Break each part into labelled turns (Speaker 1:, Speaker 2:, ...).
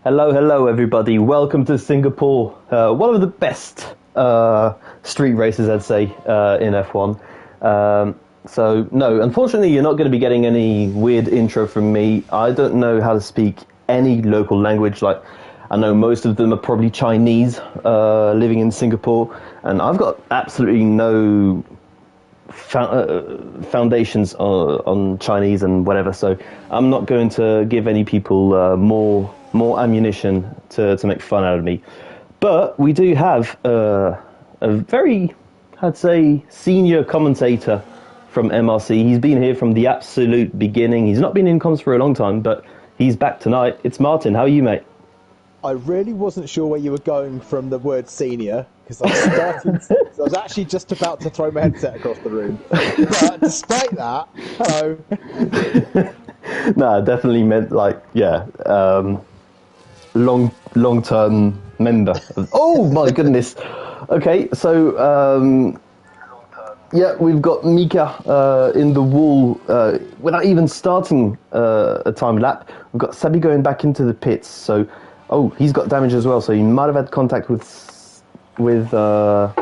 Speaker 1: Hello, hello, everybody. Welcome to Singapore. One of the best street races, I'd say, in F1. No, unfortunately, you're not going to be getting any weird intro from me. I don't know how to speak any local language. Like, I know most of them are probably Chinese, living in Singapore, and I've got absolutely no foundations on Chinese and whatever, so I'm not going to give any people more ammunition to make fun out of me. But we do have a very, I'd say, senior commentator from MRC. He's been here from the absolute beginning. He's not been in comms for a long time, but he's back tonight. It's Martin. How are you, mate?
Speaker 2: I really wasn't sure where you were going from the word senior, because I was actually just about to throw my headset across the room. But despite that, hello.
Speaker 1: No, definitely meant long-term member. Oh my goodness. Okay, so we've got Mika in the wall without even starting a time lap. We've got Sabi going back into the pits. So, he's got damage as well. So he might have had contact with Mika,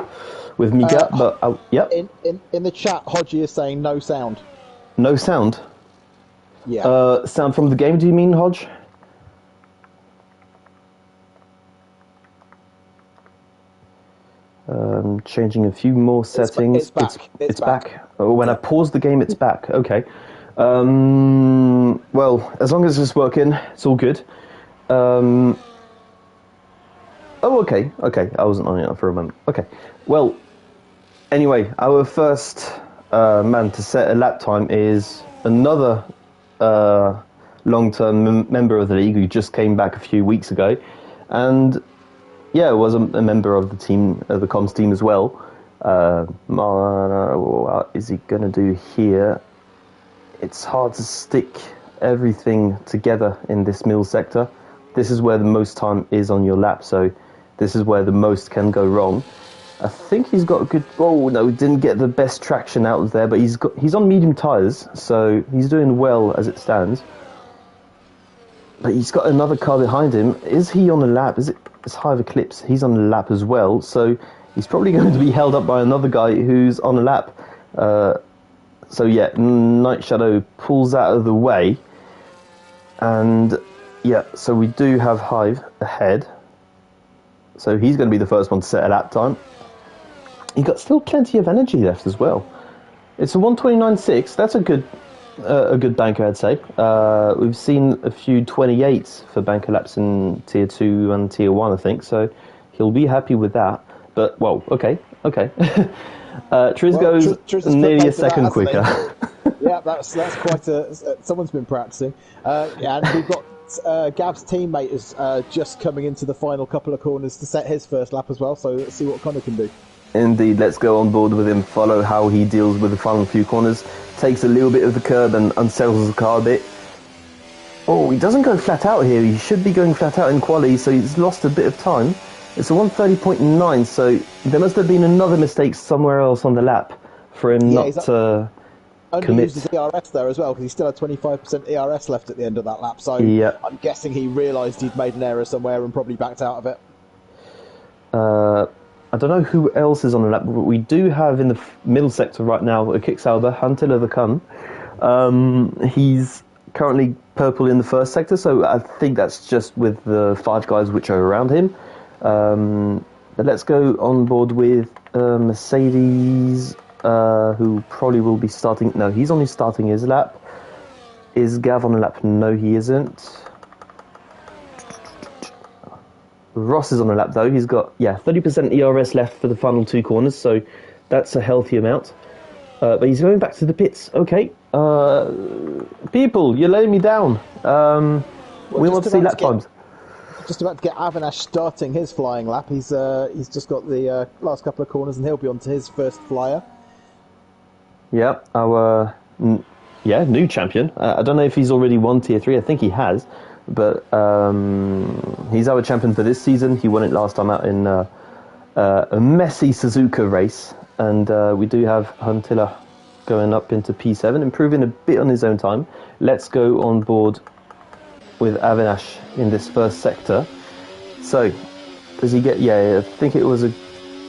Speaker 1: but yep.
Speaker 2: In the chat, Hodgie is saying no sound.
Speaker 1: No sound.
Speaker 2: Yeah.
Speaker 1: Sound from the game? Do you mean, Hodge? Changing a few more settings.
Speaker 2: It's back.
Speaker 1: Oh, when I pause the game, it's back. Okay. Well, as long as it's working, it's all good. Okay. I wasn't on it for a moment. Okay. Well, anyway, our first man to set a lap time is another long-term member of the league who just came back a few weeks ago, and was a member of the team, the comms team as well. What is he gonna do here? It's hard to stick everything together in this middle sector. This is where the most time is on your lap, so this is where the most can go wrong. I think he's got a good... Oh, no, he didn't get the best traction out of there, but he's on medium tyres, so he's doing well as it stands. But he's got another car behind him. Is he on the lap? It's Hive Eclipse. He's on the lap as well, so he's probably going to be held up by another guy who's on the lap. Night Shadow pulls out of the way, and so we do have Hive ahead. So he's going to be the first one to set a lap time. He's got still plenty of energy left as well. It's a 1:29.6. That's a good banker, I'd say. We've seen a few 28s for banker laps in Tier 2 and Tier 1, I think. So he'll be happy with that. But, okay. Triz goes nearly a second quicker.
Speaker 2: Yeah, that's quite someone's been practicing. And we've got Gav's teammate is just coming into the final couple of corners to set his first lap as well, so let's see what Connor can do.
Speaker 1: Indeed, let's go on board with him, follow how he deals with the final few corners, takes a little bit of the curb and unsettles the car a bit. Oh, he doesn't go flat out here, he should be going flat out in quali, so he's lost a bit of time. It's a 1:30.9, so there must have been another mistake somewhere else on the lap for him not to
Speaker 2: only used his ERS there as well, because he still had 25% ERS left at the end of that lap, so I'm guessing he realised he'd made an error somewhere and probably backed out of it.
Speaker 1: I don't know who else is on the lap, but we do have in the middle sector right now a Kicksauber, Huntilla the Kun. He's currently purple in the first sector, so I think that's just with the 5 guys which are around him. But let's go on board with Mercedes, who probably will be starting... No, he's only starting his lap. Is Gav on the lap? No, he isn't. Ross is on the lap, though. He's got, 30% ERS left for the final 2 corners, so that's a healthy amount. But he's going back to the pits. Okay. People, you're letting me down. We want to see lap times.
Speaker 2: Just about to get Avinash starting his flying lap. He's just got the last couple of corners, and he'll be on to his first flyer. Yeah,
Speaker 1: our new champion. I don't know if he's already won Tier 3. I think he has. But he's our champion for this season. He won it last time out in a messy Suzuka race. And we do have Huntilla going up into P7, improving a bit on his own time. Let's go on board with Avinash in this first sector. So, does he get... Yeah, I think it was a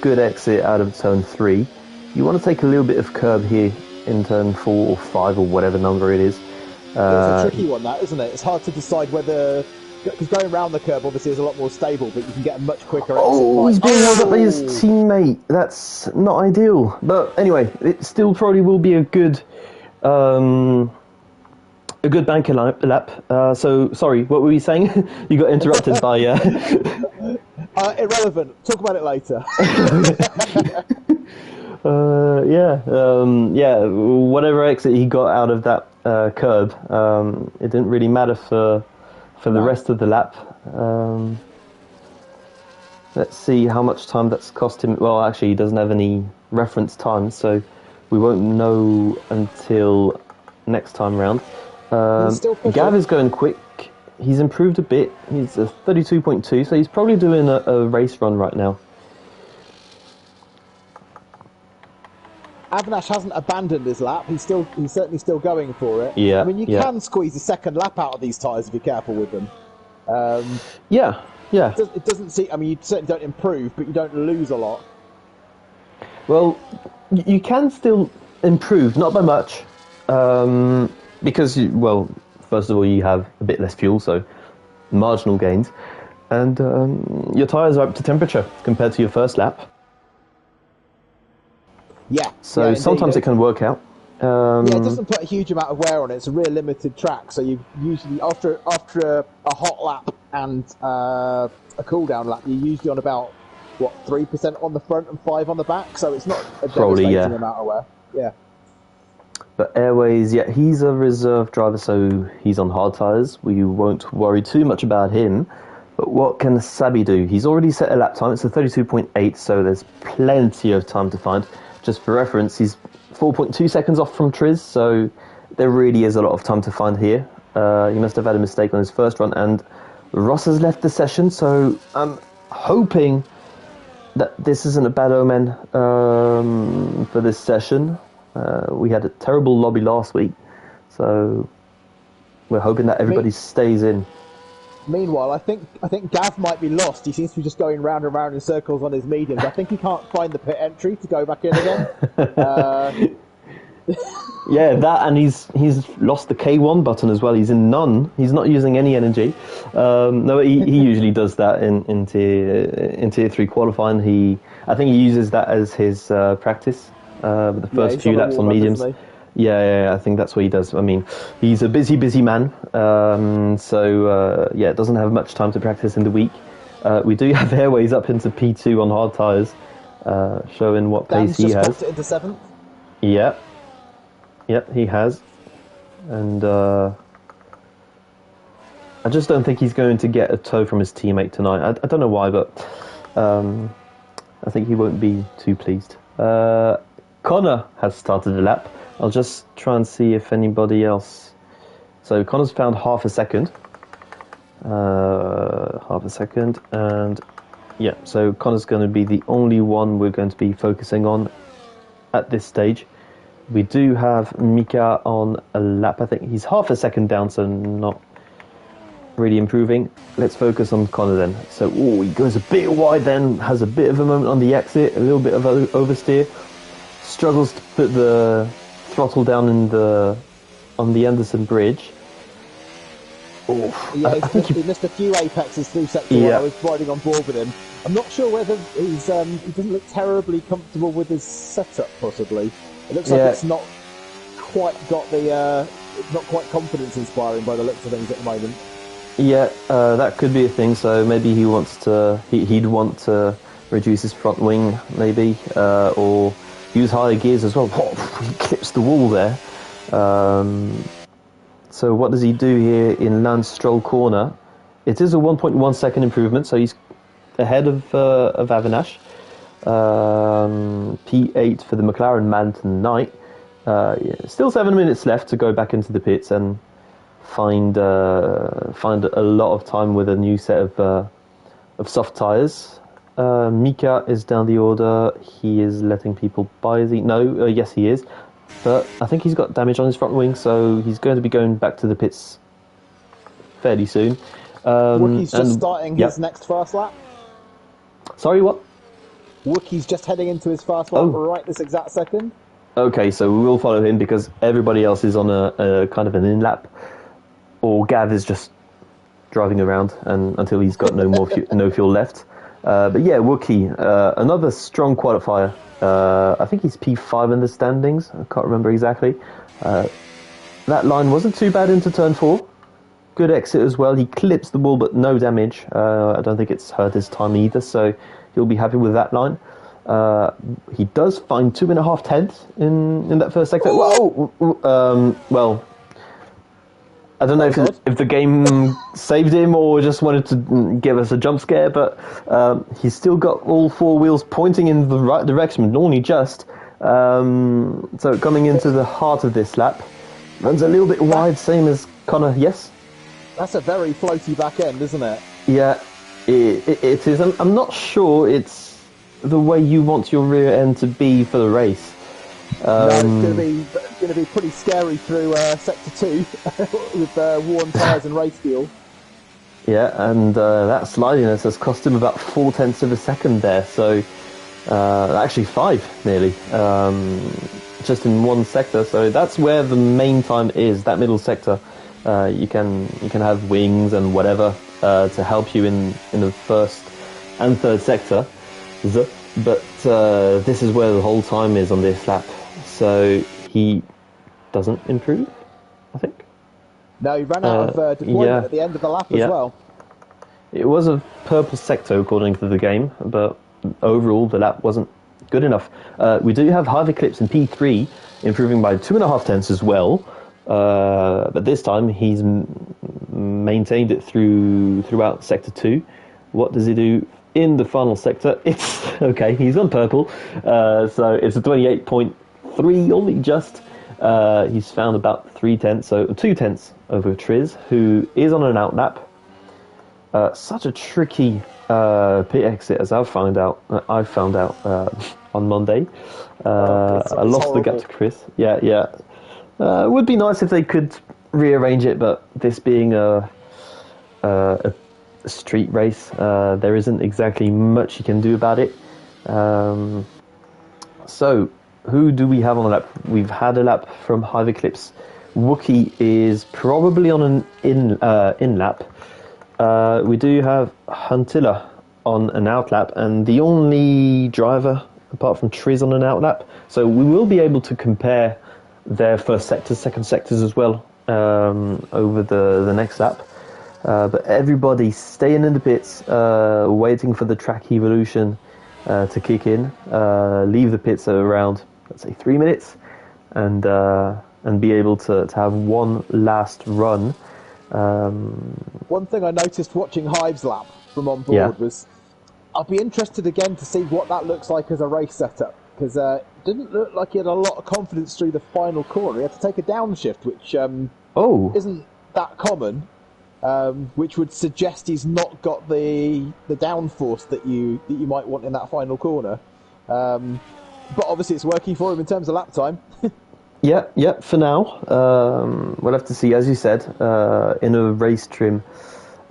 Speaker 1: good exit out of turn 3. You want to take a little bit of curb here in turn 4 or 5 or whatever number it is.
Speaker 2: It's a tricky one, that, isn't it? It's hard to decide whether... Because going around the curb obviously is a lot more stable, but you can get a much quicker exit.
Speaker 1: Oh, he's being held up by his teammate. That's not ideal. But anyway, it still probably will be a good banker lap. So, sorry, what were you saying? You got interrupted by...
Speaker 2: Irrelevant. Talk about it later.
Speaker 1: Whatever exit he got out of that curb, it didn't really matter for the rest of the lap. Let's see how much time that's cost him. Well, actually, he doesn't have any reference time, so we won't know until next time round. Gav is going quick. He's improved a bit. He's a 32.2, so he's probably doing a race run right now.
Speaker 2: Avinash hasn't abandoned his lap. He's certainly still going for it.
Speaker 1: Yeah.
Speaker 2: I mean, you can squeeze a second lap out of these tyres if you're careful with them.
Speaker 1: Yeah.
Speaker 2: It doesn't seem... I mean, you certainly don't improve, but you don't lose a lot.
Speaker 1: Well, you can still improve, not by much, because, first of all, you have a bit less fuel, so marginal gains, and your tyres are up to temperature compared to your first lap.
Speaker 2: Yeah.
Speaker 1: So sometimes it can work out.
Speaker 2: It doesn't put a huge amount of wear on it. It's a real limited track, so you usually after a hot lap and a cool down lap, you're usually on about 3% on the front and 5% on the back. So it's not a devastating amount of wear. Yeah. But
Speaker 1: Airways, he's a reserve driver, so he's on hard tyres. We won't worry too much about him. But what can Sabi do? He's already set a lap time. It's a 32.8, so there's plenty of time to find. Just for reference, he's 4.2 seconds off from Triz, so there really is a lot of time to find here. He must have had a mistake on his first run, and Ross has left the session, so I'm hoping that this isn't a bad omen for this session. We had a terrible lobby last week, so we're hoping that everybody stays in.
Speaker 2: Meanwhile, I think Gav might be lost. He seems to be just going round and round in circles on his mediums. I think he can't find the pit entry to go back in again.
Speaker 1: That, and he's lost the K1 button as well. He's in none. He's not using any energy. No, he usually does that in tier 3 qualifying. I think he uses that as his practice. The first few laps on mediums. Yeah, I think that's what he does. I mean, he's a busy man, doesn't have much time to practice in the week. We do have Airways up into P2 on hard tyres, showing what pace he has.
Speaker 2: Just popped it into 7th?
Speaker 1: Yeah, he has. And I just don't think he's going to get a tow from his teammate tonight. I don't know why, but I think he won't be too pleased. Connor has started the lap. I'll just try and see if anybody else... So Connor's found half a second, and so Connor's going to be the only one we're going to be focusing on at this stage. We do have Mika on a lap. I think he's half a second down, so not really improving. Let's focus on Connor then. So he goes a bit wide then, has a bit of a moment on the exit, a little bit of oversteer, struggles to put the throttle down on the Anderson Bridge.
Speaker 2: He missed a few apexes through sector 1. I was riding on board with him. I'm not sure whether he doesn't look terribly comfortable with his setup, possibly. It looks like it's not quite got it's not quite confidence inspiring by the looks of things at the moment. Yeah,
Speaker 1: that could be a thing. So maybe he'd want to reduce his front wing, maybe, or use higher gears as well. He clips the wall there. So what does he do here in Lance Stroll corner? It is a 1.1 second improvement, so he's ahead of Avinash. P8 for the McLaren man tonight. Still 7 minutes left to go back into the pits and find a lot of time with a new set of soft tyres. Mika is down the order. He is letting people by. Yes, he is. But I think he's got damage on his front wing, so he's going to be going back to the pits fairly soon.
Speaker 2: Wookiee's just
Speaker 1: and-
Speaker 2: starting
Speaker 1: yep.
Speaker 2: his next fast lap.
Speaker 1: Sorry, what?
Speaker 2: Wookiee's just heading into his fast lap
Speaker 1: Oh.
Speaker 2: right this exact second.
Speaker 1: Okay, so we will follow him because everybody else is on a kind of an in lap, or Gav is just driving around and until he's got no more no fuel left. But yeah, Wookiee, another strong qualifier. I think he's P5 in the standings. I can't remember exactly. That line wasn't too bad into turn 4. Good exit as well. He clips the wall, but no damage. I don't think it's hurt his time either, so he'll be happy with that line. He does find 2.5 tenths in that first sector. Well, I don't know if the game saved him or just wanted to give us a jump scare, but he's still got all 4 wheels pointing in the right direction, but only just. So coming into the heart of this lap, runs a little bit wide, same as Connor. Yes?
Speaker 2: That's a very floaty back end, isn't it?
Speaker 1: Yeah, it is. I'm not sure it's the way you want your rear end to be for the race.
Speaker 2: No, it's going to be pretty scary through sector 2 with worn tyres and race fuel.
Speaker 1: Yeah, and that slidiness has cost him about 4 tenths of a second there. So actually 5 nearly, just in one sector. So that's where the main time is. That middle sector. You can have wings and whatever to help you in the first and third sector. But this is where the whole time is on this lap. So he doesn't improve, I think.
Speaker 2: No, he ran out of deployment at the end of the lap as well.
Speaker 1: It was a purple sector according to the game, but overall the lap wasn't good enough. We do have Harvey Clips in P3, improving by 2.5 tenths as well. But this time he's maintained it throughout sector 2. What does he do in the final sector? It's okay, he's on purple, so it's a 28.3, only just. He's found about 3 tenths, so 2 tenths over Triz, who is on an out lap. Such a tricky pit exit, as I found out on Monday. I lost the gap to Chris. Yeah. It would be nice if they could rearrange it, but this being a street race, there isn't exactly much you can do about it. So, who do we have on the lap? We've had a lap from Hive Eclipse. Wookiee is probably on an in lap. We do have Huntilla on an out lap, and the only driver apart from Triz on an out lap. So we will be able to compare their first sectors, second sectors as well over the next lap. But everybody staying in the pits, waiting for the track evolution to kick in. Leave the pits at around, let's say, 3 minutes, and be able to have one last run.
Speaker 2: One thing I noticed watching Hive's lap from on board was, I'll be interested again to see what that looks like as a race setup, because it didn't look like he had a lot of confidence through the final corner. He had to take a downshift, which isn't that common, which would suggest he's not got the downforce that you might want in that final corner. But obviously it's working for him in terms of lap time.
Speaker 1: Yeah, for now. We'll have to see, as you said, in a race trim,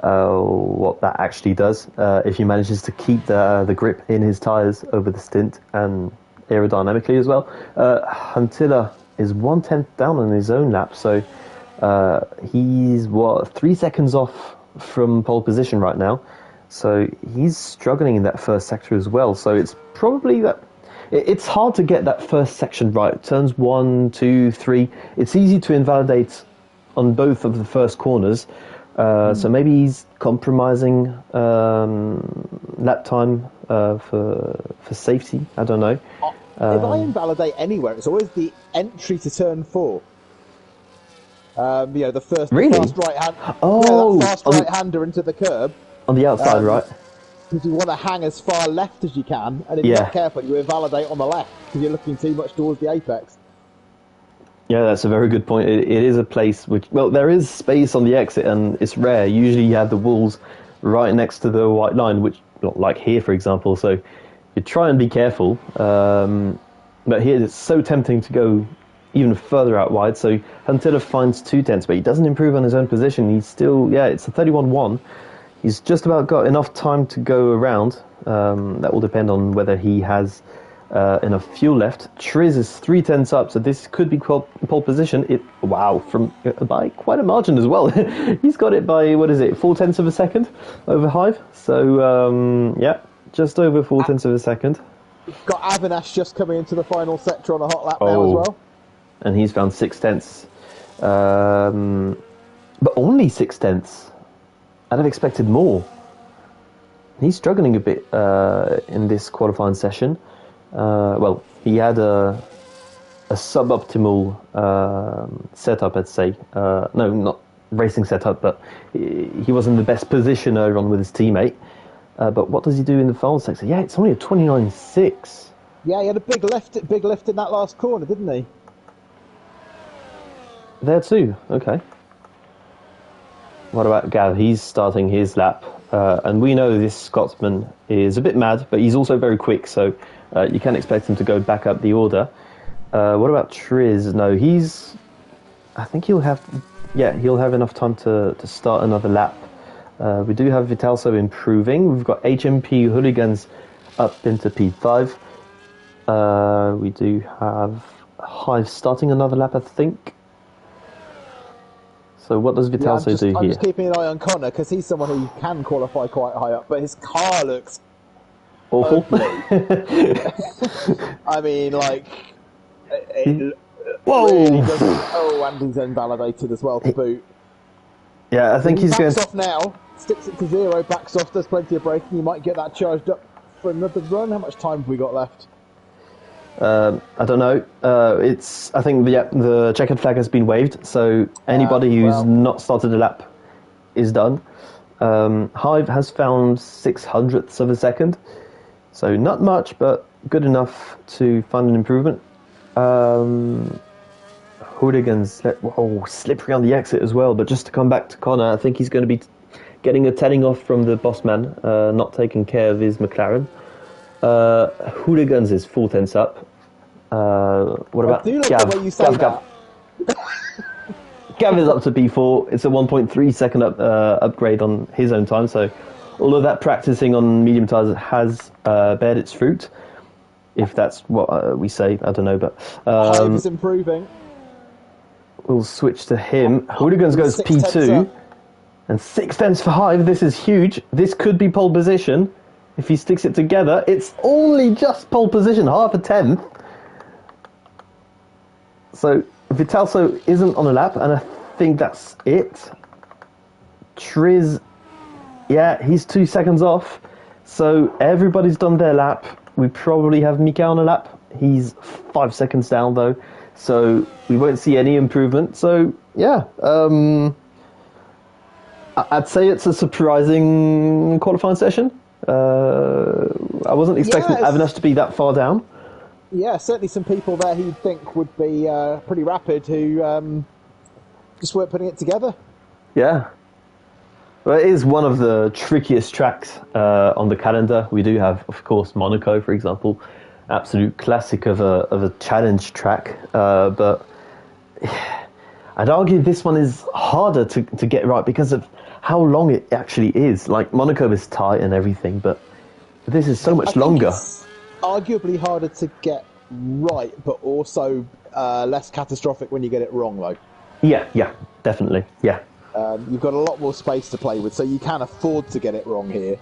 Speaker 1: what that actually does. If he manages to keep the grip in his tyres over the stint and aerodynamically as well. Huntilla is 1/10 down on his own lap, so he's 3 seconds off from pole position right now. So he's struggling in that first sector as well. So it's probably that. It's hard to get that first section right. Turns 1, 2, 3. It's easy to invalidate on both of the first corners. So maybe he's compromising lap time for safety. I don't know.
Speaker 2: If I invalidate anywhere, it's always the entry to turn 4. The first fast right hand. That fast right-hander into the curb.
Speaker 1: On the outside, right?
Speaker 2: Because you want to hang as far left as you can, and if you're not careful, you invalidate on the left because you're looking too much towards the apex.
Speaker 1: Yeah, that's a very good point. It is a place which, there is space on the exit, and it's rare. Usually you have the walls right next to the white line, which, like here, for example, so you try and be careful. But here it's so tempting to go even further out wide. So Huntilla finds 2/10, but he doesn't improve on his own position. He's still, it's a 31-1. He's just about got enough time to go around. That will depend on whether he has enough fuel left. Triz is 3/10 up, so this could be pole position. By quite a margin as well. He's got it by, 4/10 of a second over Hive. So, just over 4/10 of a second.
Speaker 2: We've got Avinash just coming into the final sector on a hot lap now as well.
Speaker 1: And he's found 6/10. But only 6/10. I'd have expected more. He's struggling a bit in this qualifying session. He had a suboptimal setup, I'd say. No, not racing setup, but he was in the best position earlier on with his teammate. But what does he do in the final sector? Yeah, it's only a 29.6.
Speaker 2: Yeah, he had a big lift in that last corner, didn't he?
Speaker 1: There too, okay. What about Gav? He's starting his lap. And we know this Scotsman is a bit mad, but he's also very quick, so you can expect him to go back up the order. What about Triz? No, I think he'll have enough time to start another lap. We do have Vitalso improving. We've got HMP Hooligans up into P5. We do have Hive starting another lap, I think. So what does Vitalso do here?
Speaker 2: I'm just keeping an eye on Connor, because he's someone who can qualify quite high up, but his car looks
Speaker 1: awful.
Speaker 2: I mean, like...
Speaker 1: Whoa!
Speaker 2: Really and he's invalidated as well to boot.
Speaker 1: Yeah, I think he's going...
Speaker 2: Backs off now, sticks it to 0, backs off, does plenty of braking, you might get that charged up for another run. How much time have we got left?
Speaker 1: I don't know. I think the checkered flag has been waved, so anybody who's not started a lap is done. Hive has found 600ths of a second, so not much, but good enough to find an improvement. Hooligans, slippery on the exit as well, but just to come back to Connor, I think he's going to be getting a telling off from the boss man, not taking care of his McLaren. Hooligans is 4/10 up. What about Gav?
Speaker 2: The way you say
Speaker 1: Gav. Gav is up to P4. It's a 1.3 second upgrade on his own time. So, although that practicing on medium tires has bared its fruit, if that's what we say, I don't know. But
Speaker 2: Hive is improving.
Speaker 1: We'll switch to him. Hooligans goes P2, and 6/10 for Hive. This is huge. This could be pole position. If he sticks it together, it's only just pole position, half a 10th. So Vitalso isn't on a lap, and I think that's it. Triz, he's 2 seconds off. So everybody's done their lap. We probably have Mika on a lap. He's 5 seconds down, though. So we won't see any improvement. So, I'd say it's a surprising qualifying session. I wasn't expecting Avinash to be that far down.
Speaker 2: Yeah, certainly some people there who you'd think would be pretty rapid who just weren't putting it together.
Speaker 1: Yeah. Well, it is one of the trickiest tracks on the calendar. We do have, of course, Monaco, for example, absolute classic of a challenge track. But I'd argue this one is harder to get right because of how long it actually is. Like, Monaco is tight and everything, but this is so much longer.
Speaker 2: It's arguably harder to get right, but also less catastrophic when you get it wrong, though.
Speaker 1: Yeah, definitely, yeah.
Speaker 2: You've got a lot more space to play with, so you can afford to get it wrong here.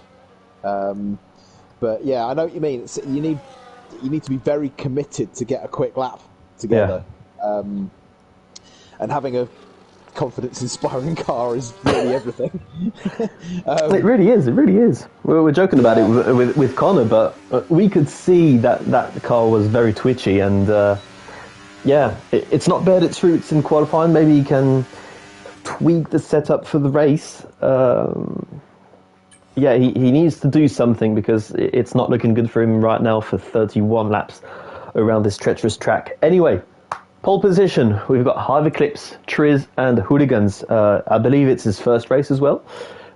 Speaker 2: But yeah, I know what you mean. You need to be very committed to get a quick lap together. Yeah. And having a confidence-inspiring car is really everything.
Speaker 1: It really is. We're joking about it with Connor, but we could see that the car was very twitchy, and it's not bared its fruits in qualifying. Maybe he can tweak the setup for the race. He needs to do something because it's not looking good for him right now for 31 laps around this treacherous track. Anyway, pole position, we've got Hive Eclipse, Triz and Hooligans. I believe it's his first race as well,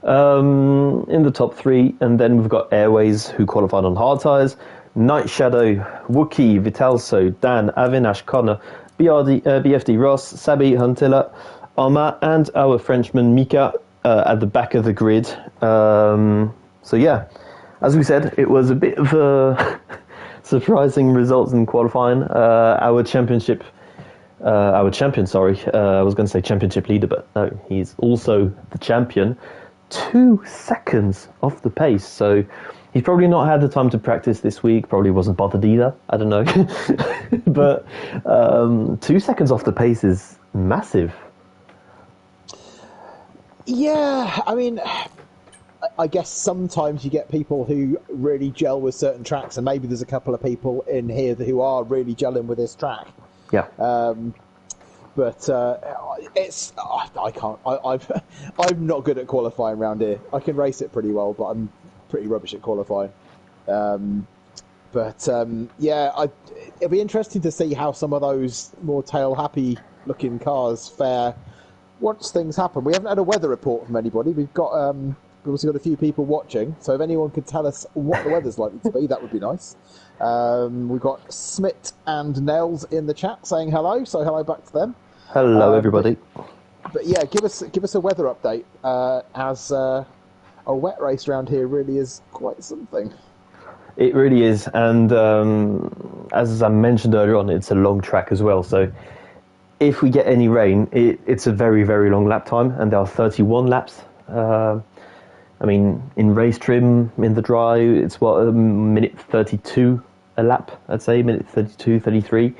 Speaker 1: in the top 3. And then we've got Airways, who qualified on hard tyres, Night Shadow, Wookie, Vitalso, Dan, Avinash, Connor, BFD Ross, Sabi Huntilla, Arma, and our Frenchman Mika at the back of the grid. So yeah, as we said, it was a bit of a surprising results in qualifying. Our champion, I was going to say championship leader, but no, he's also the champion. 2 seconds off the pace, so he's probably not had the time to practice this week, probably wasn't bothered either, I don't know. But 2 seconds off the pace is massive.
Speaker 2: Yeah, I mean, I guess sometimes you get people who really gel with certain tracks, and maybe there's a couple of people in here who are really gelling with this track.
Speaker 1: Yeah.
Speaker 2: But it's I can't. I'm not good at qualifying around here. I can race it pretty well, but I'm pretty rubbish at qualifying. Yeah, it'll be interesting to see how some of those more tail happy looking cars fare once things happen. We haven't had a weather report from anybody. We've also got a few people watching, so if anyone could tell us what the weather's likely to be, that would be nice. We've got Smit and Nels in the chat saying hello, so hello back to them.
Speaker 1: Hello, everybody.
Speaker 2: But yeah, give us a weather update, as a wet race around here really is quite something.
Speaker 1: It really is, and as I mentioned earlier on, it's a long track as well, so if we get any rain, it's a very, very long lap time, and there are 31 laps. I mean, in race trim, in the dry, it's a minute 32 a lap, I'd say, minute 32, 33.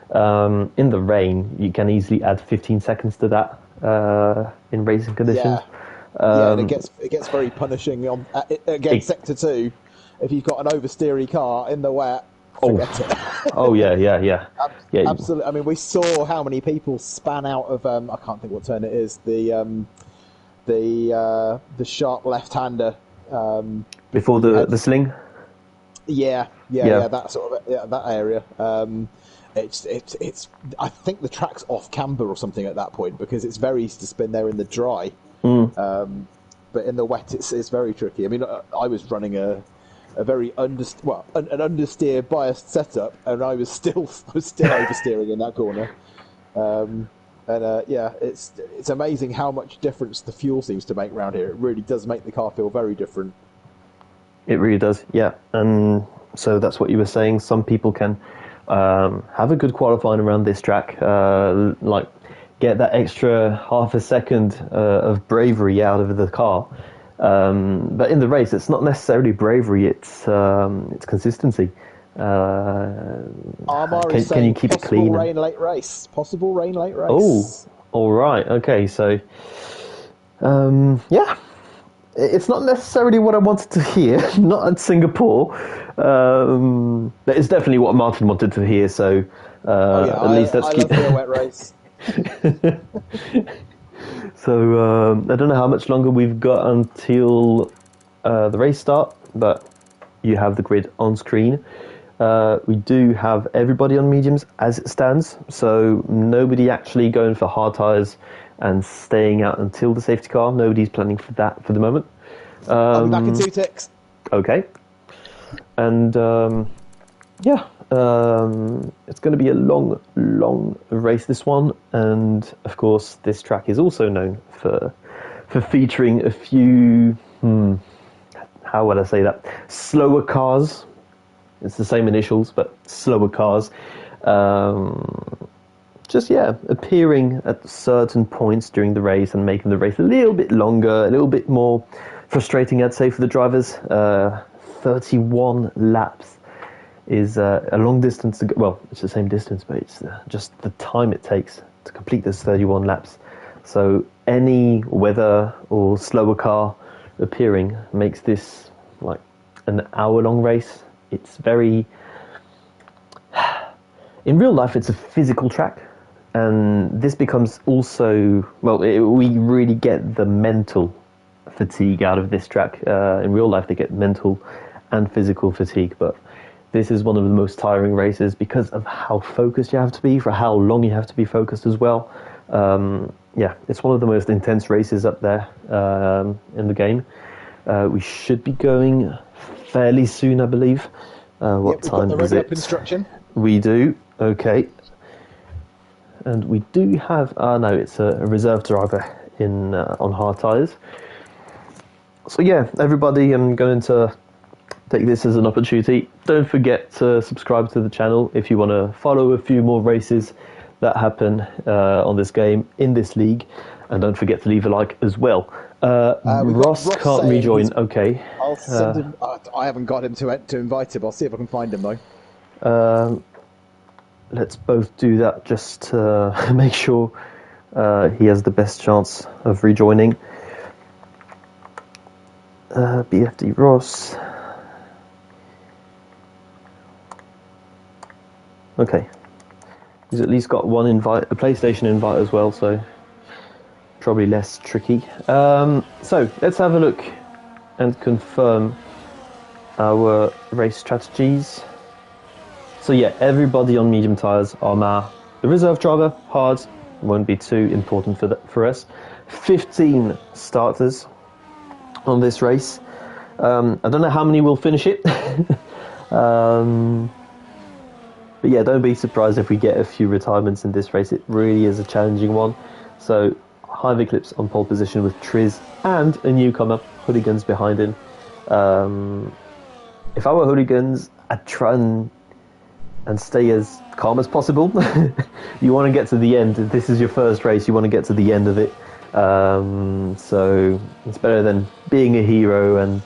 Speaker 1: In the rain, you can easily add 15 seconds to that in racing conditions.
Speaker 2: Yeah, and it gets very punishing against Sector 2. If you've got an oversteery car in the wet, forget it.
Speaker 1: Oh, yeah.
Speaker 2: Absolutely. I mean, we saw how many people span out of, I can't think what turn it is, the sharp left-hander.
Speaker 1: Before the sling?
Speaker 2: Yeah, that sort of, that area. It's. I think the track's off camber or something at that point, because it's very easy to spin there in the dry. But in the wet, it's very tricky. I mean, I was running a very an understeer biased setup, and I was still oversteering in that corner. Yeah, it's amazing how much difference the fuel seems to make around here. It really does make the car feel very different. It
Speaker 1: really does, yeah. And so that's what you were saying. Some people can have a good qualifying around this track, like get that extra half a second of bravery out of the car. But in the race, it's not necessarily bravery; it's consistency. Can you keep it clean?
Speaker 2: Possible rain late race.
Speaker 1: Oh, all right. Okay, so yeah, it's not necessarily what I wanted to hear. Not at Singapore, but it's definitely what Martin wanted to hear. So at least let's keep.
Speaker 2: I love a wet race.
Speaker 1: So I don't know how much longer we've got until the race start, but you have the grid on screen. We do have everybody on mediums as it stands, so nobody actually going for hard tyres and staying out until the safety car. Nobody's planning for that for the moment.
Speaker 2: I'll be back in 2 ticks.
Speaker 1: Okay. And yeah, it's going to be a long race, this one, and of course this track is also known for featuring a few how would I say that, slower cars. It's the same initials, but slower cars. Appearing at certain points during the race and making the race a little bit longer, a little bit more frustrating, I'd say, for the drivers. 31 laps is a long distance to go. Well, it's the same distance, but it's just the time it takes to complete those 31 laps. So any weather or slower car appearing makes this like an hour-long race. It's very... In real life, it's a physical track, and this becomes also... we really get the mental fatigue out of this track. In real life, they get mental and physical fatigue, but this is one of the most tiring races because of how focused you have to be, for how long you have to be focused as well. It's one of the most intense races up there in the game. We should be going fairly soon, I believe. What time is it?
Speaker 2: Instruction.
Speaker 1: We do. Okay. and we do have. No, it's a reserve driver in on hard tyres. So yeah, everybody, I'm going to take this as an opportunity. Don't forget to subscribe to the channel if you want to follow a few more races that happen on this game in this league, and don't forget to leave a like as well. Ross can't rejoin. Okay,
Speaker 2: I'll send him. I haven't got him to invite him. I'll see if I can find him though.
Speaker 1: Let's both do that just to make sure he has the best chance of rejoining. BFD Ross. Okay, he's at least got one invite, a PlayStation invite as well, so probably less tricky. So let's have a look and confirm our race strategies. So yeah, everybody on medium tyres, Armagh. The reserve driver, hard, won't be too important for us. 15 starters on this race. I don't know how many will finish it. But yeah, don't be surprised if we get a few retirements in this race. It really is a challenging one. So Hive Eclipse on pole position with Triz and a newcomer, Hooligans, behind him. If I were Hooligans, I'd try and stay as calm as possible. You want to get to the end. If this is your first race, you want to get to the end of it. So it's better than being a hero and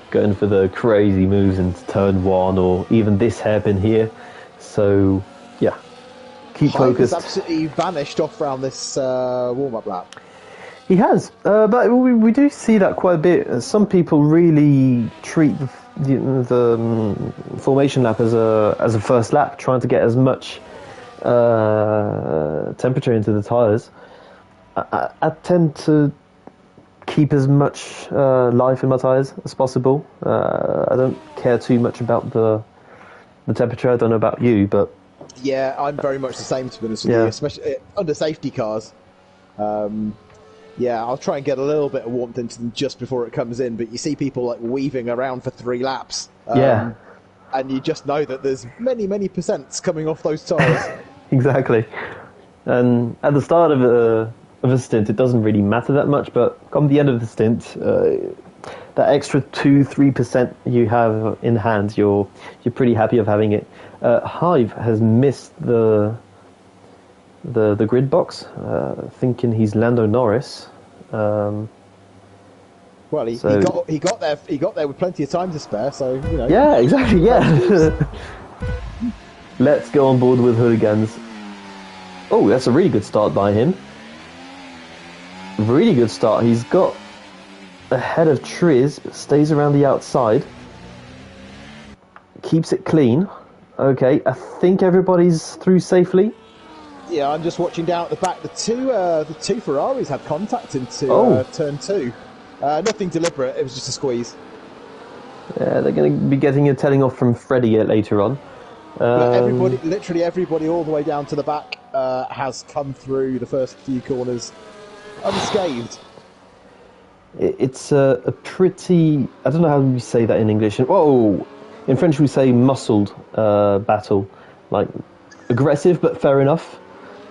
Speaker 1: going for the crazy moves in turn one or even this hairpin here. So yeah, keep focused.
Speaker 2: He's absolutely vanished off around this warm-up lap.
Speaker 1: He has, but we do see that quite a bit. Some people really treat the formation lap as a first lap, trying to get as much temperature into the tyres. I tend to keep as much life in my tyres as possible. I don't care too much about the temperature. I don't know about you, but
Speaker 2: yeah, I'm very much the same, to be honest with you, especially under safety cars. I'll try and get a little bit of warmth into them just before it comes in, but you see people like weaving around for 3 laps. And you just know that there's many percents coming off those tyres.
Speaker 1: Exactly. And at the start of a stint, it doesn't really matter that much, but come the end of the stint, that extra 2-3% you have in hand, you're pretty happy of having it. Hive has missed the grid box, thinking he's Lando Norris.
Speaker 2: Well, he got there with plenty of time to spare, so you know.
Speaker 1: Yeah, exactly. Yeah. Let's go on board with Hooligans. Oh, that's a really good start by him. Really good start. He's got ahead of Triz, but stays around the outside. Keeps it clean. Okay, I think everybody's through safely.
Speaker 2: Yeah, I'm just watching down at the back. The two Ferraris had contact into turn 2. Nothing deliberate. It was just a squeeze.
Speaker 1: Yeah, they're going to be getting a telling off from Freddie later on.
Speaker 2: Literally everybody, all the way down to the back, has come through the first few corners unscathed.
Speaker 1: It's a pretty, I don't know how we say that in English. Whoa! In French we say muscled battle, like aggressive, but fair enough.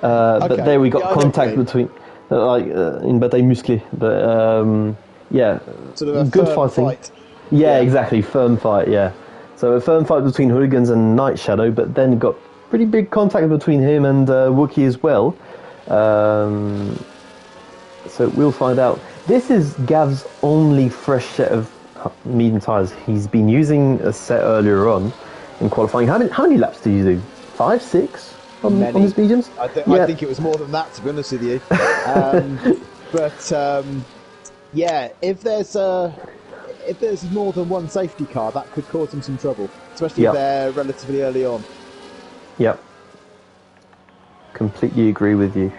Speaker 1: But there we got contact between, in bataille musclée. But
Speaker 2: sort of a
Speaker 1: good
Speaker 2: firm
Speaker 1: fighting.
Speaker 2: Fight.
Speaker 1: Yeah, exactly, firm fight. Yeah, so a firm fight between Hooligans and Night Shadow, but then got pretty big contact between him and Wookie as well. So we'll find out. This is Gav's only fresh set of medium tyres. He's been using a set earlier on in qualifying. How many laps did you do? 5, 6 on his mediums?
Speaker 2: I think it was more than that, to be honest with you. If there's more than one safety car, that could cause him some trouble, especially if they're relatively early on.
Speaker 1: Yep. Completely agree with you.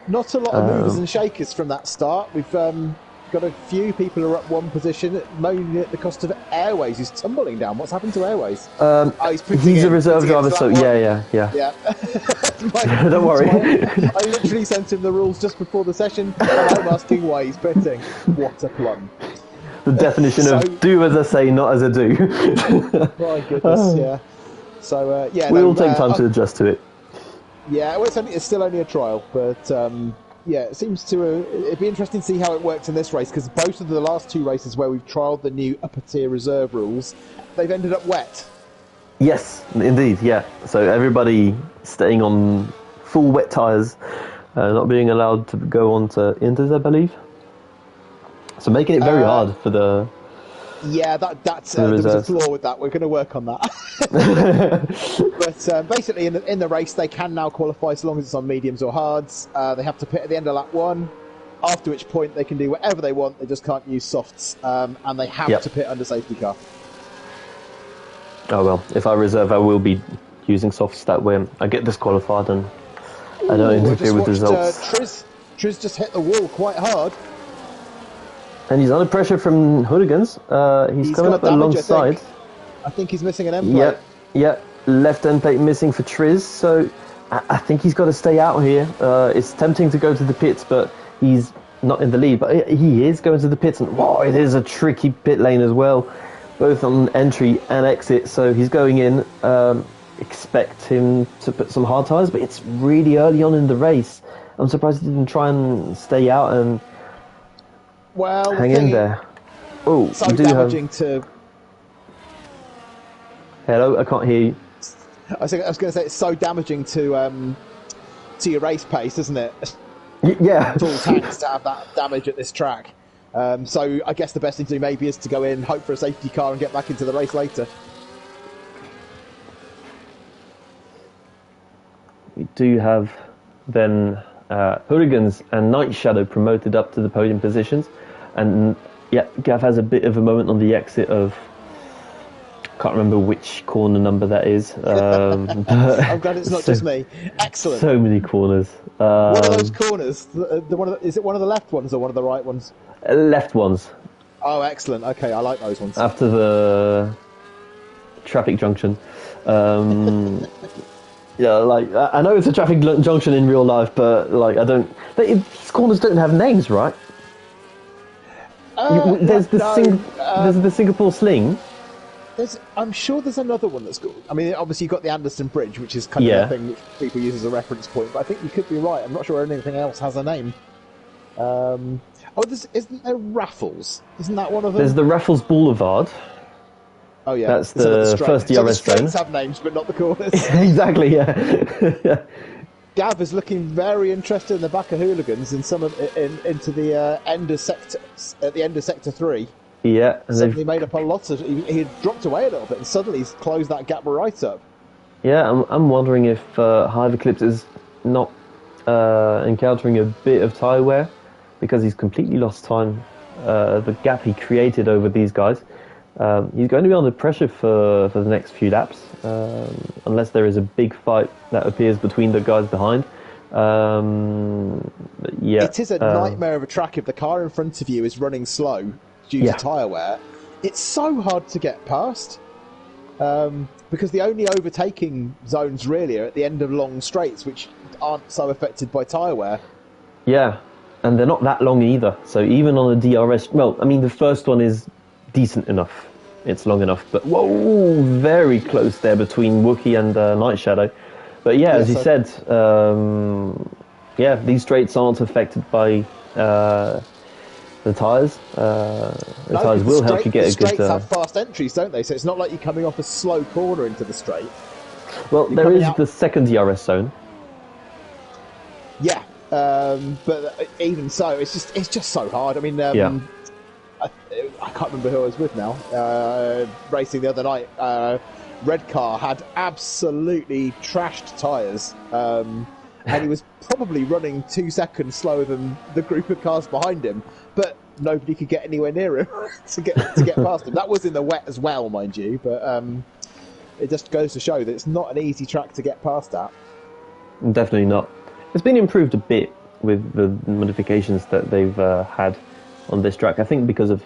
Speaker 2: Not a lot of movers and shakers from that start. We've got a few people who are up one position, mainly at the cost of Airways, who's tumbling down. What's happened to Airways?
Speaker 1: He's a reserve driver, so yeah. Don't worry.
Speaker 2: I literally sent him the rules just before the session, and I'm asking why he's pitting. What a plum.
Speaker 1: The definition of do as I say, not as I do.
Speaker 2: My goodness, yeah. So,
Speaker 1: we'll take time to adjust to it.
Speaker 2: Yeah, well, it's still only a trial, but yeah, it seems to. It'd be interesting to see how it works in this race, because both of the last two races where we've trialled the new upper tier reserve rules, they've ended up wet.
Speaker 1: Yes, indeed, yeah. So everybody staying on full wet tyres, not being allowed to go on to Inters, I believe. So making it very hard for the...
Speaker 2: Yeah, that's there was a flaw with that. We're going to work on that. But basically, in the race, they can now qualify so long as it's on mediums or hards. They have to pit at the end of lap 1, after which point they can do whatever they want. They just can't use softs, and they have to pit under safety car.
Speaker 1: Oh well, if I reserve, I will be using softs. That way I get disqualified and I don't interfere with results.
Speaker 2: Triz just hit the wall quite hard.
Speaker 1: And he's under pressure from hooligans. He's coming up alongside.
Speaker 2: I think he's missing an end plate.
Speaker 1: Yeah, left end plate missing for Triz. So I think he's got to stay out here. It's tempting to go to the pits, but he's not in the lead. But he is going to the pits, and wow, it is a tricky pit lane as well, both on entry and exit. So he's going in. Expect him to put some hard tyres, but it's really early on in the race. I'm surprised he didn't try and stay out and hang in there. Oh,
Speaker 2: so damaging to.
Speaker 1: Hello, I can't hear you.
Speaker 2: I was going to say it's so damaging to your race pace, isn't it?
Speaker 1: Yeah.
Speaker 2: Full tanks to have that damage at this track. So I guess the best thing to do maybe is to go in, hope for a safety car, and get back into the race later.
Speaker 1: We do have then Hooligans and Night Shadow promoted up to the podium positions, and yeah, Gav has a bit of a moment on the exit of, can't remember which corner number that is.
Speaker 2: I'm glad it's not just me. Excellent.
Speaker 1: So many corners.
Speaker 2: What are those corners? Is it one of the left ones or one of the right ones?
Speaker 1: Left ones.
Speaker 2: Oh, excellent. Okay, I like those ones.
Speaker 1: After the traffic junction. Yeah, like, I know it's a traffic junction in real life, but like, these corners don't have names, right? There's the Singapore Sling.
Speaker 2: I'm sure there's another one that's good. I mean, obviously you've got the Anderson Bridge, which is kind of the thing which people use as a reference point, but I think you could be right. I'm not sure anything else has a name. Isn't there Raffles? Isn't that one of them?
Speaker 1: There's the Raffles Boulevard.
Speaker 2: Oh yeah,
Speaker 1: that's the first DRS zone.
Speaker 2: The straights have names, but not the corners.
Speaker 1: Exactly, yeah.
Speaker 2: Gav is looking very interested in the back of Hooligans into the end of sector at the end of sector 3.
Speaker 1: Yeah, and
Speaker 2: suddenly made up a lot of. He had dropped away a little bit, and suddenly he's closed that gap right up.
Speaker 1: Yeah, I'm wondering if Hive Eclipse is not encountering a bit of tyre wear, because he's completely lost time. The gap he created over these guys. He's going to be under pressure for the next few laps, unless there is a big fight that appears between the guys behind. Yeah,
Speaker 2: it is a nightmare of a track if the car in front of you is running slow due to tyre wear. It's so hard to get past, because the only overtaking zones really are at the end of long straights, which aren't so affected by tyre wear.
Speaker 1: Yeah, and they're not that long either. So even on a DRS, well, I mean, the first one is decent enough. It's long enough, but whoa, very close there between Wookiee and Night Shadow. But yeah, as you said, these straights aren't affected by the tyres. The tyres will help you get a good...
Speaker 2: The straights have fast entries, don't they? So it's not like you're coming off a slow corner into the straight.
Speaker 1: Well, there is the second DRS zone.
Speaker 2: Yeah, but even so, it's just so hard. I mean, I can't remember who I was with now. Racing the other night, Red Car had absolutely trashed tyres, and he was probably running 2 seconds slower than the group of cars behind him. But nobody could get anywhere near him to get past him. That was in the wet as well, mind you. But it just goes to show that it's not an easy track to get past at.
Speaker 1: Definitely not. It's been improved a bit with the modifications that they've had on this track. I think because of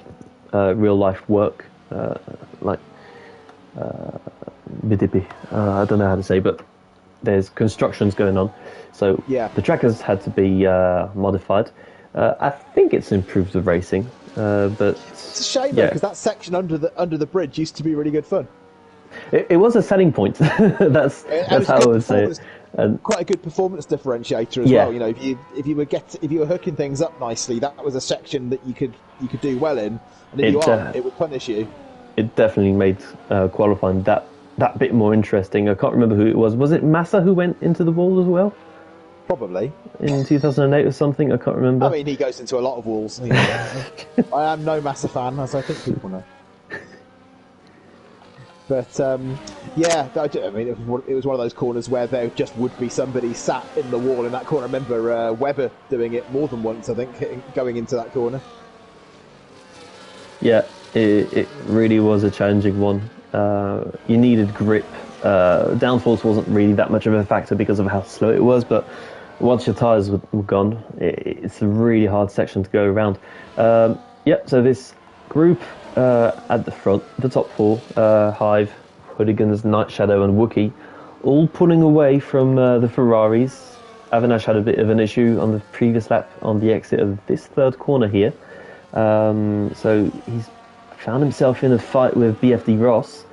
Speaker 1: real life work, like BDP. I don't know how to say, but there's constructions going on. So the track has had to be modified. I think it's improved the racing, but
Speaker 2: it's a shame though, because that section under the bridge used to be really good fun.
Speaker 1: It was a selling point. That's how I would say it. And
Speaker 2: quite a good performance differentiator as
Speaker 1: Yeah.
Speaker 2: well. You know, if you were hooking things up nicely, that was a section that you could do well in, and if you aren't, it would punish you.
Speaker 1: it definitely made qualifying that bit more interesting. I can't remember who it was. Was it Massa who went into the wall as well
Speaker 2: Probably.
Speaker 1: in 2008 or something? I can't remember.
Speaker 2: I mean, he goes into a lot of walls. You know. I am no Massa fan, as I think people know. But yeah, I mean, it was one of those corners where there just would be somebody sat in the wall in that corner. I remember Webber doing it more than once, I think, going into that corner.
Speaker 1: Yeah, it really was a challenging one. You needed grip. Downforce wasn't really that much of a factor because of how slow it was, but once your tyres were gone, it's a really hard section to go around. So this group at the front, the top four, Hive, Hooligans, Night Shadow and Wookiee, all pulling away from the Ferraris. Avinash had a bit of an issue on the previous lap on the exit of this third corner here. So he's found himself in a fight with BFD Ross,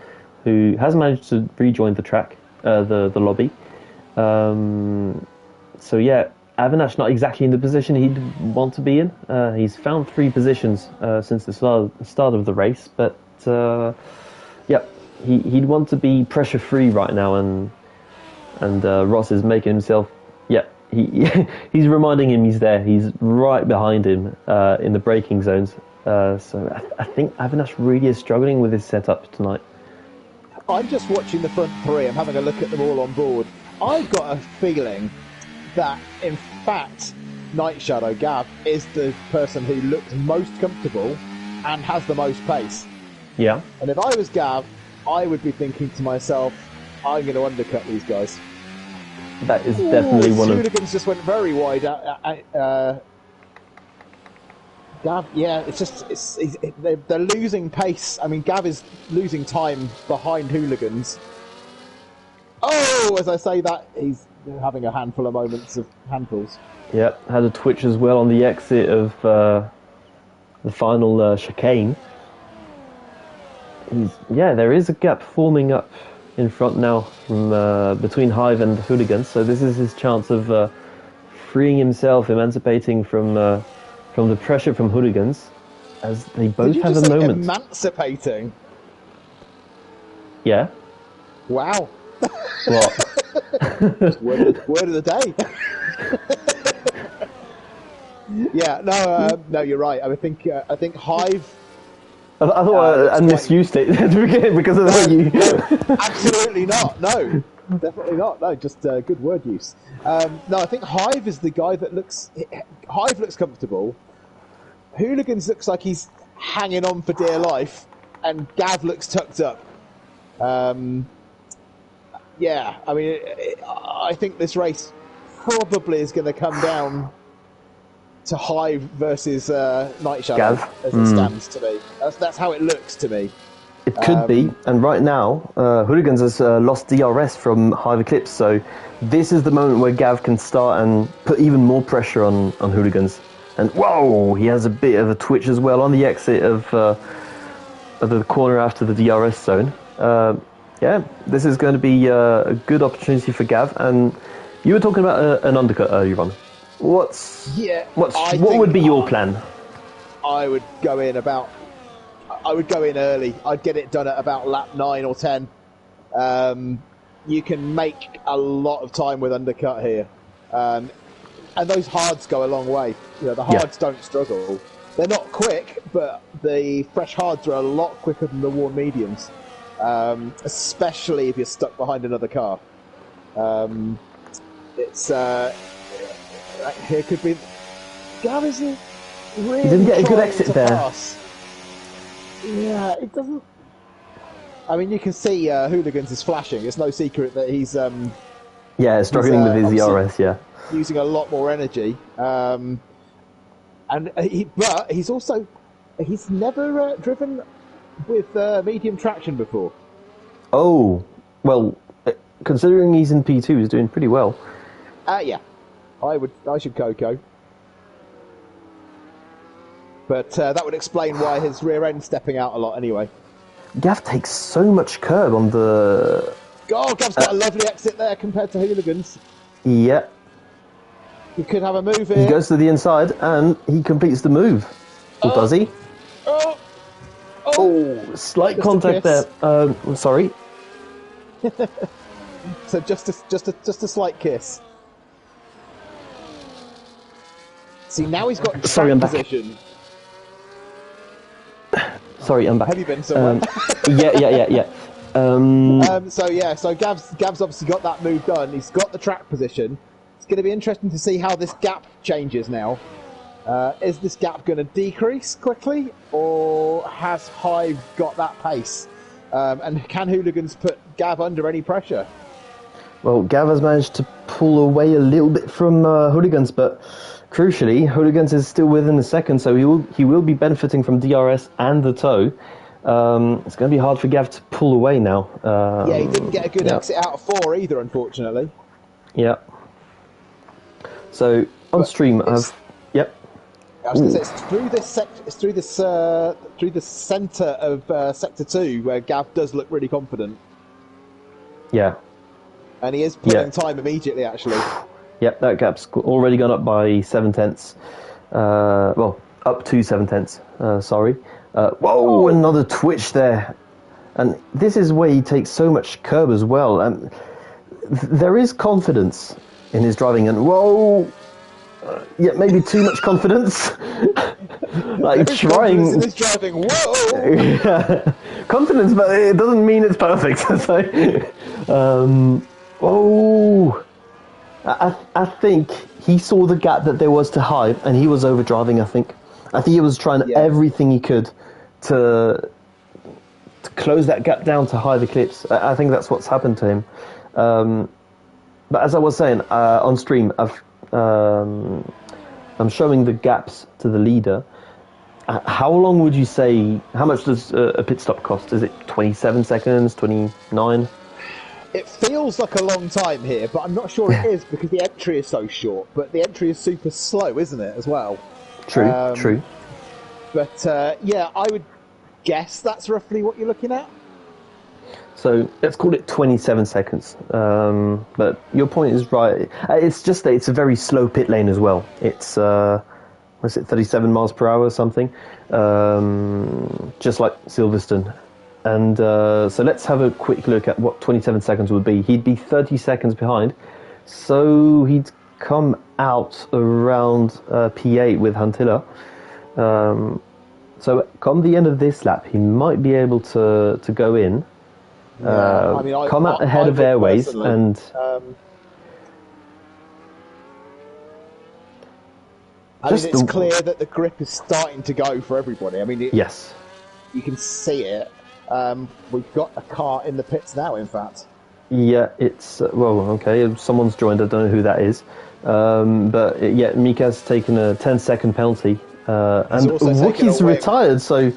Speaker 1: who has managed to rejoin the track, the lobby. So yeah, Avinash not exactly in the position he'd want to be in. He's found 3 positions since the start of the race, but he'd want to be pressure free right now, and Ross is making himself. He's reminding him he's there. He's right behind him in the braking zones. So I think Avinash really is struggling with his setup tonight.
Speaker 2: I'm just watching the front 3. I'm having a look at them all on board. I've got a feeling that, in fact, Night Shadow, Gav, is the person who looks most comfortable and has the most pace.
Speaker 1: Yeah.
Speaker 2: And if I was Gav, I would be thinking to myself, I'm going to undercut these guys.
Speaker 1: That is definitely one of...
Speaker 2: Hooligans just went very wide. Gav, yeah, it's just they're losing pace. I mean, Gav is losing time behind Hooligans. Oh, as I say that, he's having a handful of moments of handfuls.
Speaker 1: Yep, had a twitch as well on the exit of the final chicane. There is a gap forming up in front now from between Hive and the Hooligans, so this is his chance of freeing himself, emancipating from the pressure from Hooligans, as they both have a moment.
Speaker 2: Emancipating?
Speaker 1: Yeah.
Speaker 2: Wow.
Speaker 1: What?
Speaker 2: word of the day. Yeah, no, you're right. I think Hive.
Speaker 1: I thought I misused it at the beginning because of the way you.
Speaker 2: No, absolutely not. No, definitely not. No, just good word use. No, I think Hive is the guy that looks. Hive looks comfortable. Hooligans looks like he's hanging on for dear life, and Gav looks tucked up. Yeah, I mean, I think this race probably is going to come down to Hive versus Night Shadow,
Speaker 1: Gav.
Speaker 2: as it stands to me. That's how it looks to me.
Speaker 1: It could be, and right now, Hooligans has lost DRS from Hive Eclipse, so this is the moment where Gav can start and put even more pressure on Hooligans. And whoa, he has a bit of a twitch as well on the exit of the corner after the DRS zone. This is going to be a good opportunity for Gav. And you were talking about an undercut earlier on. What would be your plan?
Speaker 2: I would go in early. I'd get it done at about lap 9 or 10. You can make a lot of time with undercut here. And those hards go a long way. You know, the hards don't struggle. They're not quick, but the fresh hards are a lot quicker than the worn mediums. Especially if you're stuck behind another car. Here could be. Gav isn't really.
Speaker 1: He didn't get a good exit there.
Speaker 2: Pass. Yeah, it doesn't. I mean, you can see Hooligans is flashing. It's no secret that he's.
Speaker 1: Struggling with his DRS. Yeah.
Speaker 2: Using a lot more energy, but he's never driven with medium traction before.
Speaker 1: Oh, well, considering he's in P2, he's doing pretty well.
Speaker 2: Yeah, I should Coco. But that would explain why his rear end's stepping out a lot anyway.
Speaker 1: Gav takes so much curb on the
Speaker 2: God, Gav's got a lovely exit there compared to Hooligans.
Speaker 1: Yeah.
Speaker 2: He could have a move here.
Speaker 1: He goes to the inside and he completes the move. Or does he?
Speaker 2: Oh!
Speaker 1: Oh, slight
Speaker 2: Just a
Speaker 1: contact
Speaker 2: kiss.
Speaker 1: there. Sorry.
Speaker 2: So just a slight kiss. See, now he's got
Speaker 1: Sorry,
Speaker 2: track
Speaker 1: I'm back.
Speaker 2: position.
Speaker 1: Sorry, I'm back.
Speaker 2: Have you been somewhere?
Speaker 1: Yeah.
Speaker 2: So Gav's obviously got that move done. He's got the track position. It's going to be interesting to see how this gap changes now. Is this gap going to decrease quickly, or has Hive got that pace? And can Hooligans put Gav under any pressure?
Speaker 1: Well, Gav has managed to pull away a little bit from Hooligans, but crucially, Hooligans is still within the second, so he will be benefiting from DRS and the toe. It's going to be hard for Gav to pull away now.
Speaker 2: Yeah, he didn't get a good exit out of 4 either, unfortunately.
Speaker 1: Yeah. So on stream, yep.
Speaker 2: I was going to say it's through the centre of sector 2 where Gav does look really confident.
Speaker 1: Yeah.
Speaker 2: And he is pulling time immediately, actually.
Speaker 1: Yep, that gap's already gone up by 7/10. Well, up to 7/10. Sorry. Whoa, another twitch there. And this is where he takes so much curb as well. And there is confidence in his driving. And whoa, maybe too much confidence. Like trying.
Speaker 2: Confidence in his driving. Whoa.
Speaker 1: Confidence, but it doesn't mean it's perfect. So, I think he saw the gap that there was to Hive, and he was overdriving. I think he was trying everything he could to close that gap down to Hive Eclipse. I think that's what's happened to him. But as I was saying on stream, I'm showing the gaps to the leader. How long would you say? How much does a pit stop cost? Is it 27 seconds? 29?
Speaker 2: It feels like a long time here, but I'm not sure it is because the entry is so short. But the entry is super slow, isn't it, as well?
Speaker 1: True.
Speaker 2: But I would guess that's roughly what you're looking at.
Speaker 1: So let's call it 27 seconds. But your point is right. It's just that it's a very slow pit lane as well. It's 37 miles per hour or something, just like Silverstone. And so let's have a quick look at what 27 seconds would be. He'd be 30 seconds behind, so he'd come out around P8 with Huntilla. So come the end of this lap, he might be able to go in, come out ahead of Airways, and
Speaker 2: it's clear that the grip is starting to go for everybody. I mean,
Speaker 1: yes,
Speaker 2: you can see it. We've got a car in the pits now, in fact.
Speaker 1: Yeah, it's okay. Someone's joined. I don't know who that is, but Mika's taken a 10-second penalty, and Wookie's retired. So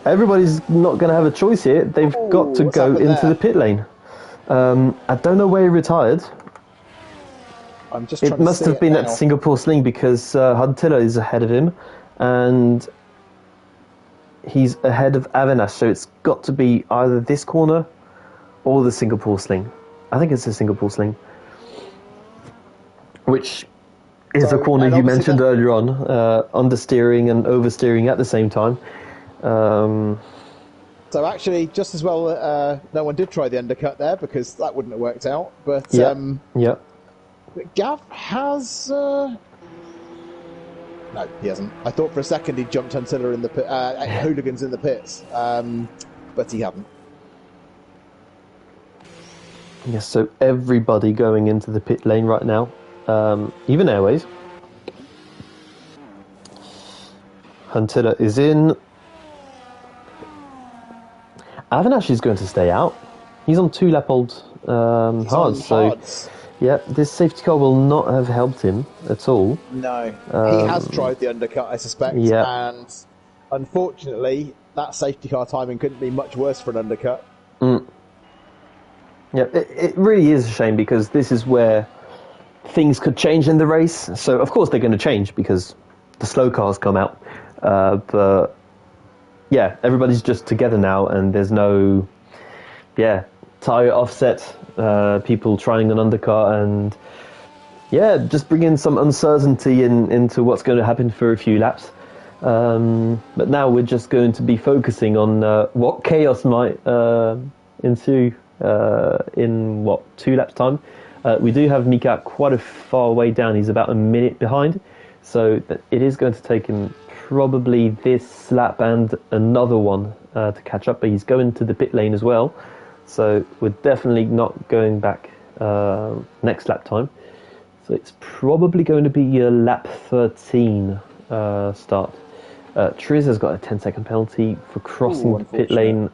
Speaker 1: everybody's not going to have a choice here. They've got to go into the pit lane. I don't know where he retired.
Speaker 2: I'm just.
Speaker 1: It must have been at Singapore Sling because Huntilla is ahead of him, and he's ahead of Avinash. So it's got to be either this corner or the Singapore Sling. I think it's the Singapore Sling, which is the corner you mentioned earlier on, understeering and oversteering at the same time.
Speaker 2: So actually, just as well, no one did try the undercut there because that wouldn't have worked out. But but Gav has. No, he hasn't. I thought for a second he jumped Huntilla in the pit, Hooligans in the pits, but he hadn't.
Speaker 1: Yes, so everybody going into the pit lane right now, even Airways. Huntilla is in. Avinash is going to stay out. He's on 2-lap-old hards, so yeah, this safety car will not have helped him at all.
Speaker 2: No, he has tried the undercut, I suspect, and unfortunately, that safety car timing couldn't be much worse for an undercut.
Speaker 1: Yeah, it really is a shame because this is where things could change in the race. So, of course, they're going to change because the slow cars come out. But, yeah, everybody's just together now and there's no... Yeah, tyre offset, people trying an undercut, and yeah, just bringing some uncertainty into what's going to happen for a few laps. But now we're just going to be focusing on what chaos might ensue in 2 laps time. We do have Mika quite a far way down. He's about a minute behind, so it is going to take him probably this lap and another one to catch up. But he's going to the pit lane as well, so we're definitely not going back next lap time. So it's probably going to be a lap 13 start. Triz has got a 10-second penalty for crossing the pit lane,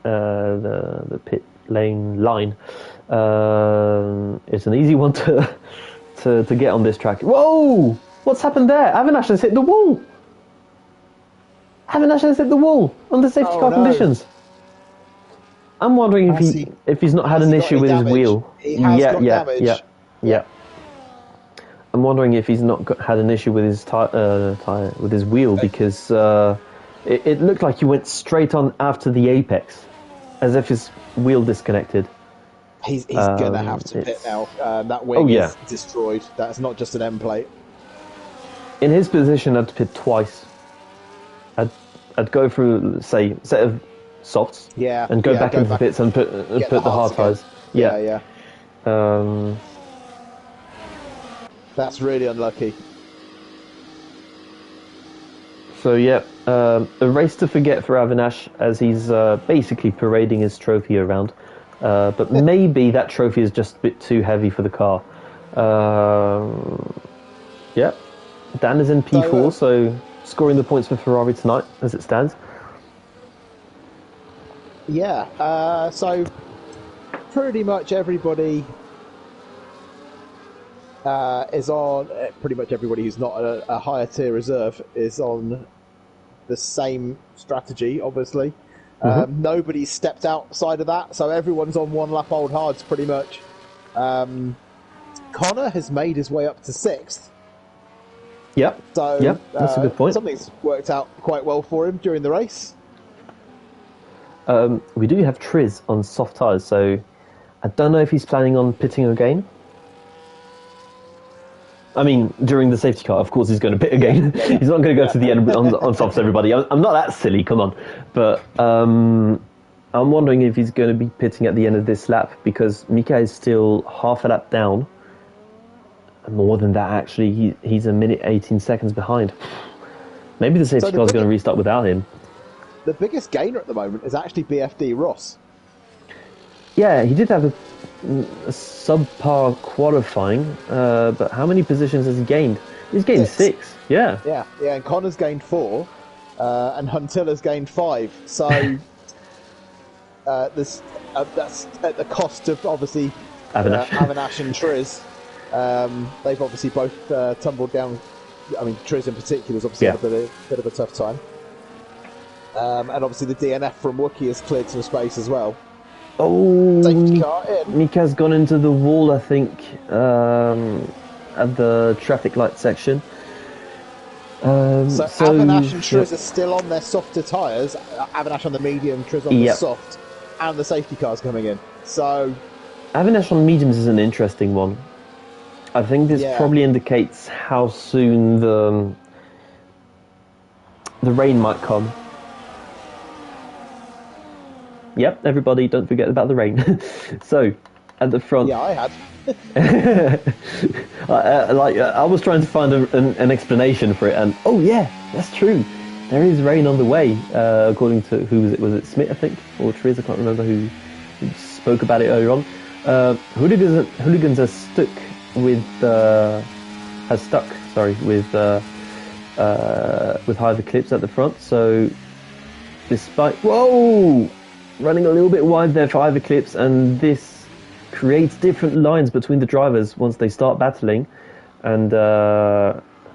Speaker 1: the pit lane line. It's an easy one to get on this track. Whoa! What's happened there? Avinash has hit the wall. Avinash has hit the wall under safety car conditions. I'm wondering if he's not had an issue with his wheel.
Speaker 2: He has got damage.
Speaker 1: Yeah. I'm wondering if he's not had an issue with his tire with his wheel, because it looked like he went straight on after the apex, as if his wheel disconnected.
Speaker 2: He's gonna have to pit now. That wing is destroyed. That's not just an end plate.
Speaker 1: In his position, I'd pit twice. I'd go through, say, a set of softs, and go back into the pits and put the hard tires.
Speaker 2: Yeah. That's really unlucky.
Speaker 1: So a race to forget for Avinash, as he's basically parading his trophy around. But maybe that trophy is just a bit too heavy for the car. Dan is in P4, so scoring the points for Ferrari tonight, as it stands.
Speaker 2: So pretty much everybody is on. Pretty much everybody who's not a higher tier reserve is on the same strategy, obviously. Nobody's stepped outside of that, so everyone's on 1 lap old hards pretty much. Connor has made his way up to 6th. So
Speaker 1: that's a good point.
Speaker 2: Something's worked out quite well for him during the race.
Speaker 1: We do have Triz on soft tyres, so I don't know if he's planning on pitting again. I mean, during the safety car, of course, he's going to pit again. He's not going to go to the end on softs, everybody. I'm not that silly, come on. But I'm wondering if he's going to be pitting at the end of this lap, because Mika is still half a lap down. More than that, actually. He's a minute 18 seconds behind. Maybe the safety car is going to restart without him.
Speaker 2: The biggest gainer at the moment is actually BFD Ross.
Speaker 1: Yeah, he did have a subpar qualifying, but how many positions has he gained? He's gained 6. Yeah,
Speaker 2: and Connor's gained 4, and Huntilla's gained 5. So that's at the cost of, obviously, Avinash and Triz. They've obviously both tumbled down. I mean, Triz in particular has obviously had a bit of a tough time. And obviously the DNF from Wookie has cleared some space as well.
Speaker 1: Oh,
Speaker 2: safety car in.
Speaker 1: Mika's gone into the wall, I think, at the traffic light section.
Speaker 2: So Avinash and Triz are still on their softer tyres. Avinash on the medium, Triz on the soft, and the safety car's coming in. So
Speaker 1: Avinash on mediums is an interesting one. I think this probably indicates how soon the rain might come. Yep, everybody, don't forget about the rain. So, at the front...
Speaker 2: Yeah, I had.
Speaker 1: I was trying to find an explanation for it, and that's true. There is rain on the way, according to, who was it? Was it Smith, I think? Or Triz, I can't remember who spoke about it earlier on. Hooligans are stuck with Hive Eclipse at the front, so despite running a little bit wide there for Hive Eclipse, and this creates different lines between the drivers once they start battling, and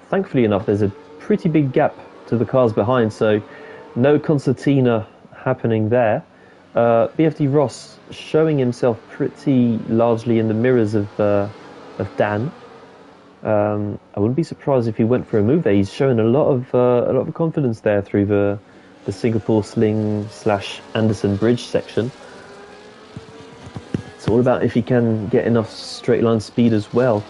Speaker 1: thankfully enough there's a pretty big gap to the cars behind, so no concertina happening there. BFD Ross showing himself pretty largely in the mirrors of Dan. I wouldn't be surprised if he went for a move there. He's showing a lot of confidence there through the Singapore Sling / Anderson Bridge section. It's all about if he can get enough straight line speed as well.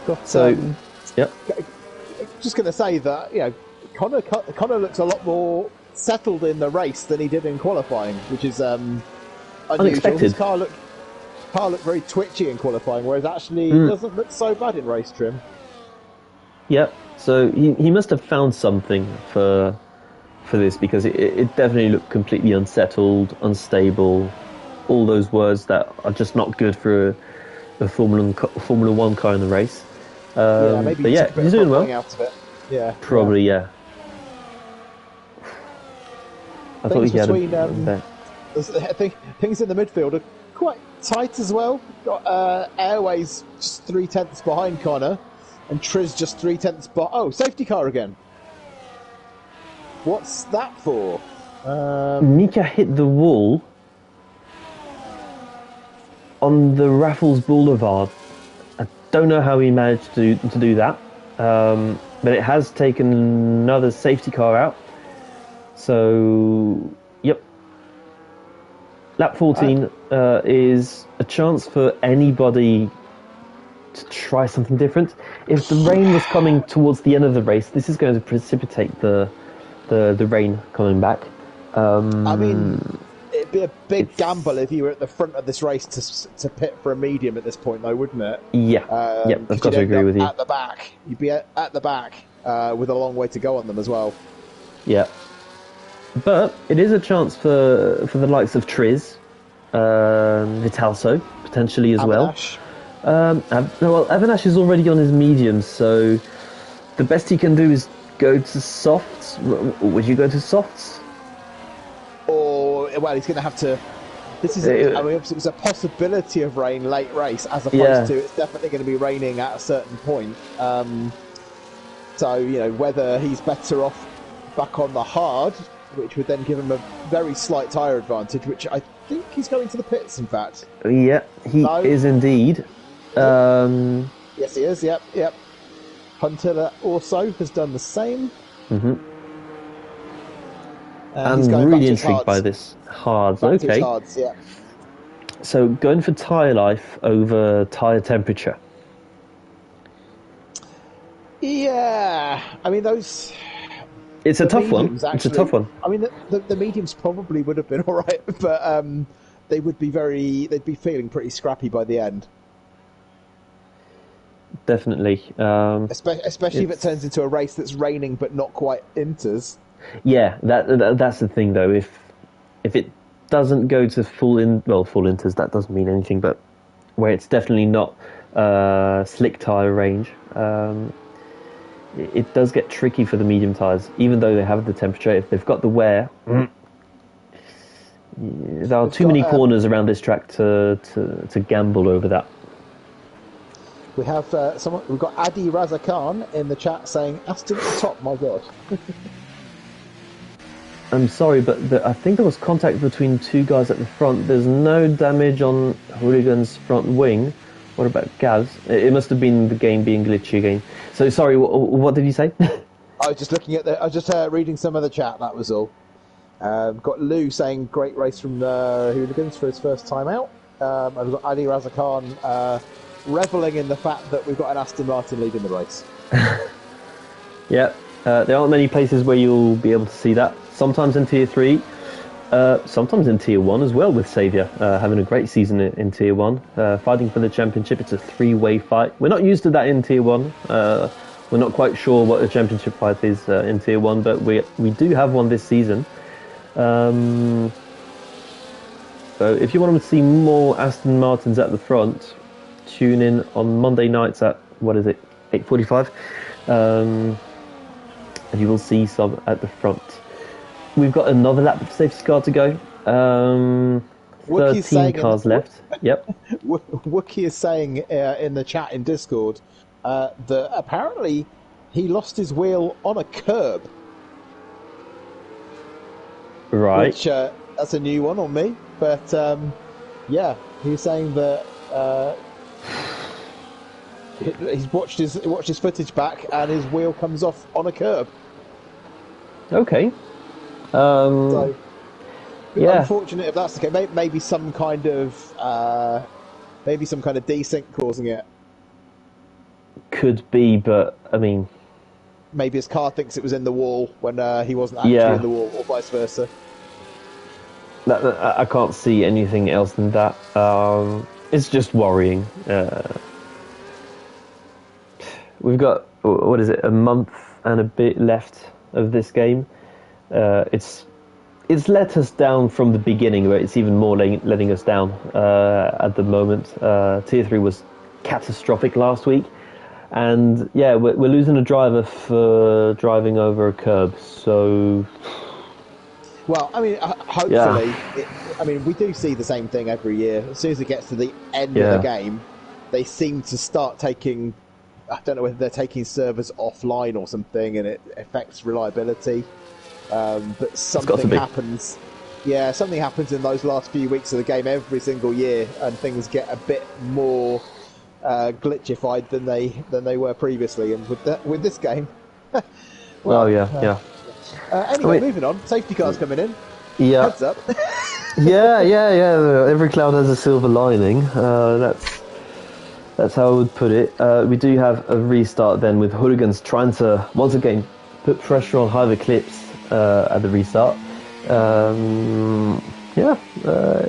Speaker 2: Got,
Speaker 1: So, yep.
Speaker 2: just going to say that, you know, Connor looks a lot more settled in the race than he did in qualifying, which is unusual.
Speaker 1: Unexpected.
Speaker 2: His car looked very twitchy in qualifying, whereas actually it doesn't look so bad in race trim.
Speaker 1: Yep. So he must have found something for this, because it definitely looked completely unsettled, unstable, all those words that are just not good for a Formula One car in the race.
Speaker 2: Maybe
Speaker 1: but
Speaker 2: he
Speaker 1: yeah,
Speaker 2: took a bit
Speaker 1: he's
Speaker 2: of
Speaker 1: doing well.
Speaker 2: throttling out of it. Yeah,
Speaker 1: Probably, yeah. I thought he had
Speaker 2: I think things in the midfield are quite tight as well. Got Airways just 3/10 behind Connor, and Triz just 3/10 behind. Oh, safety car again. What's that for?
Speaker 1: Mika hit the wall on the Raffles Boulevard. I don't know how he managed to do that, but it has taken another safety car out. So, yep. Lap 14 is a chance for anybody to try something different. If the rain was coming towards the end of the race, this is going to precipitate the rain coming back.
Speaker 2: I mean, it'd be a big gamble if you were at the front of this race to pit for a medium at this point, though, wouldn't it?
Speaker 1: Yeah, I've got to agree with you.
Speaker 2: At the back, you'd be at the back with a long way to go on them as well.
Speaker 1: Yeah, but it is a chance for the likes of Triz, Vitalso potentially as well. Well, Avinash is already on his mediums, so the best he can do is go to softs. Would you go to softs?
Speaker 2: Or, well, he's going to have to. This is, I mean, obviously, it was a possibility of rain late race, as opposed to it's definitely going to be raining at a certain point. So, you know, whether he's better off back on the hard, which would then give him a very slight tyre advantage, which I think he's going to the pits, in fact.
Speaker 1: Yeah, he is indeed.
Speaker 2: Yes, he is, yep. Hunter also has done the same.
Speaker 1: Mm-hmm. I'm really intrigued by this hards. Okay.
Speaker 2: Hards, yeah.
Speaker 1: So going for tyre life over tyre temperature.
Speaker 2: Yeah, I mean those.
Speaker 1: It's a tough one. It's a tough one.
Speaker 2: I mean the mediums probably would have been all right, but they'd be feeling pretty scrappy by the end.
Speaker 1: Definitely.
Speaker 2: Especially if it turns into a race that's raining but not quite inters.
Speaker 1: Yeah, that's the thing though. If it doesn't go to full inters, that doesn't mean anything. But where it's definitely not slick tyre range, it does get tricky for the medium tyres. Even though they have the temperature, if they've got the wear, there are too many corners around this track to gamble over that.
Speaker 2: We have we've got Adi Raza Khan in the chat saying Aston at the top. My God.
Speaker 1: I'm sorry, but I think there was contact between two guys at the front. There's no damage on Hooligan's front wing. What about Gav's? It must have been the game being glitchy again. So sorry, what did you say?
Speaker 2: I was just looking at I was just reading some of the chat. That was all. Got Lou saying great race from the Hooligans for his first time out. And we've got Adi Raza Khan reveling in the fact that we've got an Aston Martin leading the race.
Speaker 1: Yeah, there aren't many places where you'll be able to see that. Sometimes in Tier 3, sometimes in Tier 1 as well, with Saviour having a great season in Tier 1. Fighting for the championship, it's a three-way fight. We're not used to that in Tier 1. We're not quite sure what a championship fight is in Tier 1, but we do have one this season. So if you want to see more Aston Martins at the front, tune in on Monday nights at, 8:45, and you will see some at the front. We've got another lap of safety car to go. 13 cars left. Yep.
Speaker 2: Wookie is saying in the chat in Discord that apparently he lost his wheel on a curb.
Speaker 1: Right.
Speaker 2: Which, that's a new one on me. But yeah, he was saying that he's watched his footage back and his wheel comes off on a curb.
Speaker 1: Okay.
Speaker 2: So,
Speaker 1: yeah,
Speaker 2: unfortunate if that's the case. Maybe some kind of desync causing it.
Speaker 1: could be, but I mean,
Speaker 2: Maybe his car thinks it was in the wall when he wasn't actually
Speaker 1: yeah,
Speaker 2: in the wall, or vice versa.
Speaker 1: I can't see anything else than that. It's just worrying. We've got, what is it, a month and a bit left of this game. It's let us down from the beginning, but it's even more letting us down at the moment. Tier 3 was catastrophic last week. And yeah, we're losing a driver for driving over a curb, so...
Speaker 2: Well, I mean, hopefully, we do see the same thing every year. As soon as it gets to the end of the game, they seem to start taking, I don't know whether they're taking servers offline or something, and it affects reliability. But something happens. Yeah, something happens in those last few weeks of the game every single year, and things get a bit more glitchified than they were previously. And with this game, anyway, moving on. Safety cars coming in.
Speaker 1: Yeah.
Speaker 2: Heads up.
Speaker 1: yeah. Every cloud has a silver lining. That's how I would put it. We do have a restart then with hooligans trying to once again put pressure on Hive Eclipse at the restart.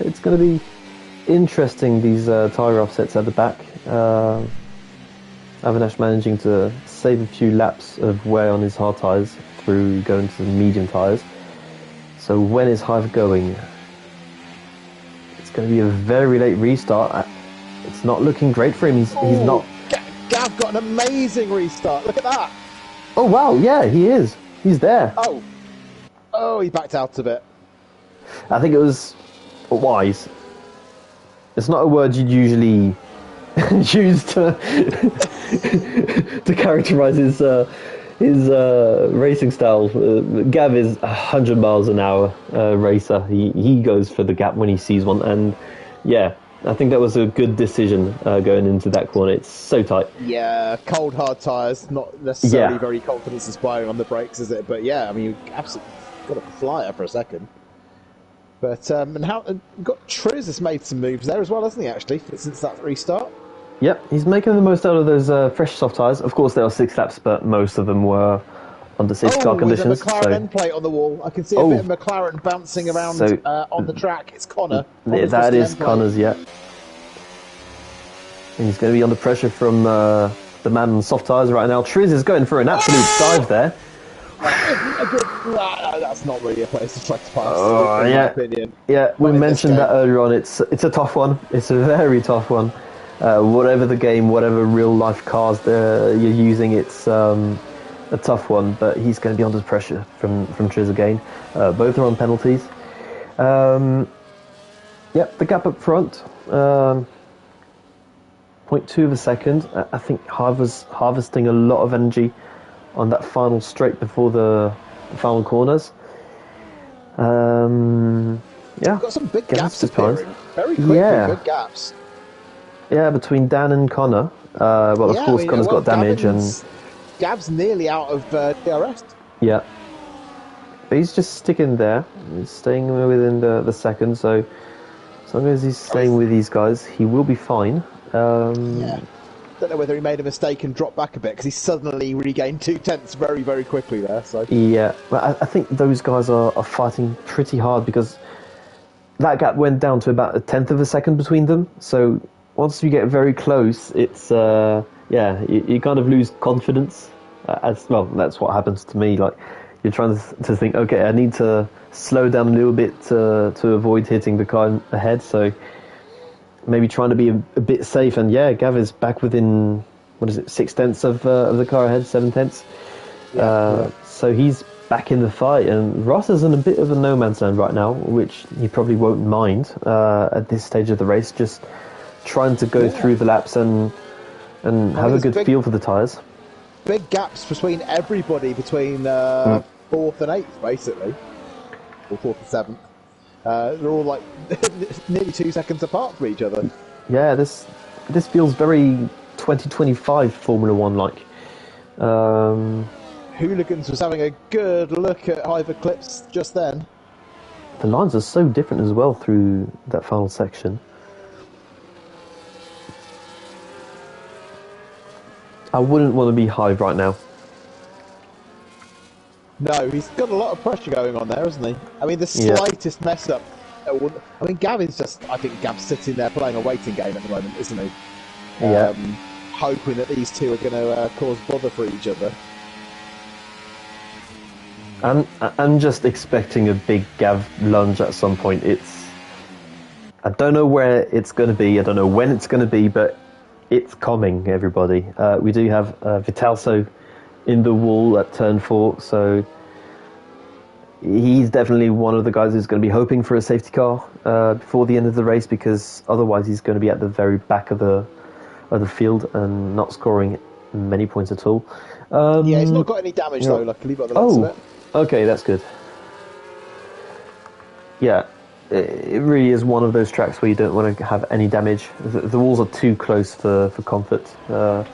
Speaker 1: It's going to be interesting, these tyre offsets at the back. Avinash managing to save a few laps of wear on his hard tyres through going to the medium tyres. So when is Hive going? It's going to be a very late restart. It's not looking great for him. He's not...
Speaker 2: Gav got an amazing restart. Look at that.
Speaker 1: Oh, wow. Yeah, he is. He's there.
Speaker 2: Oh, he backed out a bit.
Speaker 1: I think it was wise. It's not a word you'd usually use to to characterize his racing style. Gav is 100 miles an hour racer. He goes for the gap when he sees one, and yeah, I think that was a good decision going into that corner. It's so tight.
Speaker 2: Yeah, cold hard tyres, not necessarily very confidence inspiring on the brakes, is it? But yeah, I mean, you absolutely got a flyer for a second. But and got Triz has made some moves there as well, hasn't he? Actually, since that restart.
Speaker 1: Yep, he's making the most out of those fresh soft tyres. Of course, there are 6 laps, but most of them were under safety car conditions.
Speaker 2: With a McLaren end plate on the wall. I can see a bit of McLaren bouncing around on the track. It's Connor.
Speaker 1: Yeah, that is Connor's, yeah. And he's going to be under pressure from the man on soft tyres right now. Triz is going for an absolute dive there.
Speaker 2: That's not really a place to try to pass, in my opinion.
Speaker 1: Yeah, we mentioned that earlier on. It's a tough one. It's a very tough one. Whatever the game, whatever real life cars you're using, it's a tough one. But he's going to be under pressure from Triz again. Both are on penalties. The gap up front. 0.2 of a second. I think Hive was harvesting a lot of energy on that final straight before the final corners.
Speaker 2: Got some big gaps appearing. Very quickly, good gaps.
Speaker 1: Yeah, between Dan and Connor. Of course, Connor's got damage and
Speaker 2: Gav's nearly out of DRS.
Speaker 1: Yeah, but he's just sticking there. He's staying within the second. So as long as he's staying with these guys, he will be fine.
Speaker 2: Don't know whether he made a mistake and dropped back a bit because he suddenly regained 2/10 very, very quickly there. So
Speaker 1: yeah, but I think those guys are fighting pretty hard because that gap went down to about 1/10 of a second between them. So once you get very close, it's you kind of lose confidence. As well, that's what happens to me. Like you're trying to think, okay, I need to slow down a little bit to avoid hitting the car ahead. So maybe trying to be a bit safe, and Gav is back within 6/10 of the car ahead, 7/10. So he's back in the fight, and Ross is in a bit of a no man's land right now, which he probably won't mind at this stage of the race. Just trying to go through the laps and have a good feel for the tyres.
Speaker 2: Big gaps between everybody between 4th and 8th, basically, or 4th and 7th. They're all like nearly 2 seconds apart from each other.
Speaker 1: Yeah, this feels very 2025 Formula One like.
Speaker 2: Hooligans was having a good look at Hive Eclipse just then.
Speaker 1: The lines are so different as well through that final section. I wouldn't want to be Hive right now.
Speaker 2: No, he's got a lot of pressure going on there, hasn't he? I mean, the slightest mess up. I mean, Gav is just. I think Gav's sitting there playing a waiting game at the moment, isn't he?
Speaker 1: Yeah.
Speaker 2: Hoping that these two are going to cause bother for each other.
Speaker 1: I'm just expecting a big Gav lunge at some point. I don't know where it's going to be. I don't know when it's going to be, but it's coming, everybody. We do have Vitalso in the wall at turn 4, so he's definitely one of the guys who's going to be hoping for a safety car before the end of the race, because otherwise he's going to be at the very back of the field and not scoring many points at all.
Speaker 2: Yeah, he's not got any damage though, luckily, by the looks of it.
Speaker 1: Okay, that's good. Yeah, it really is one of those tracks where you don't want to have any damage. The walls are too close for comfort.
Speaker 2: You've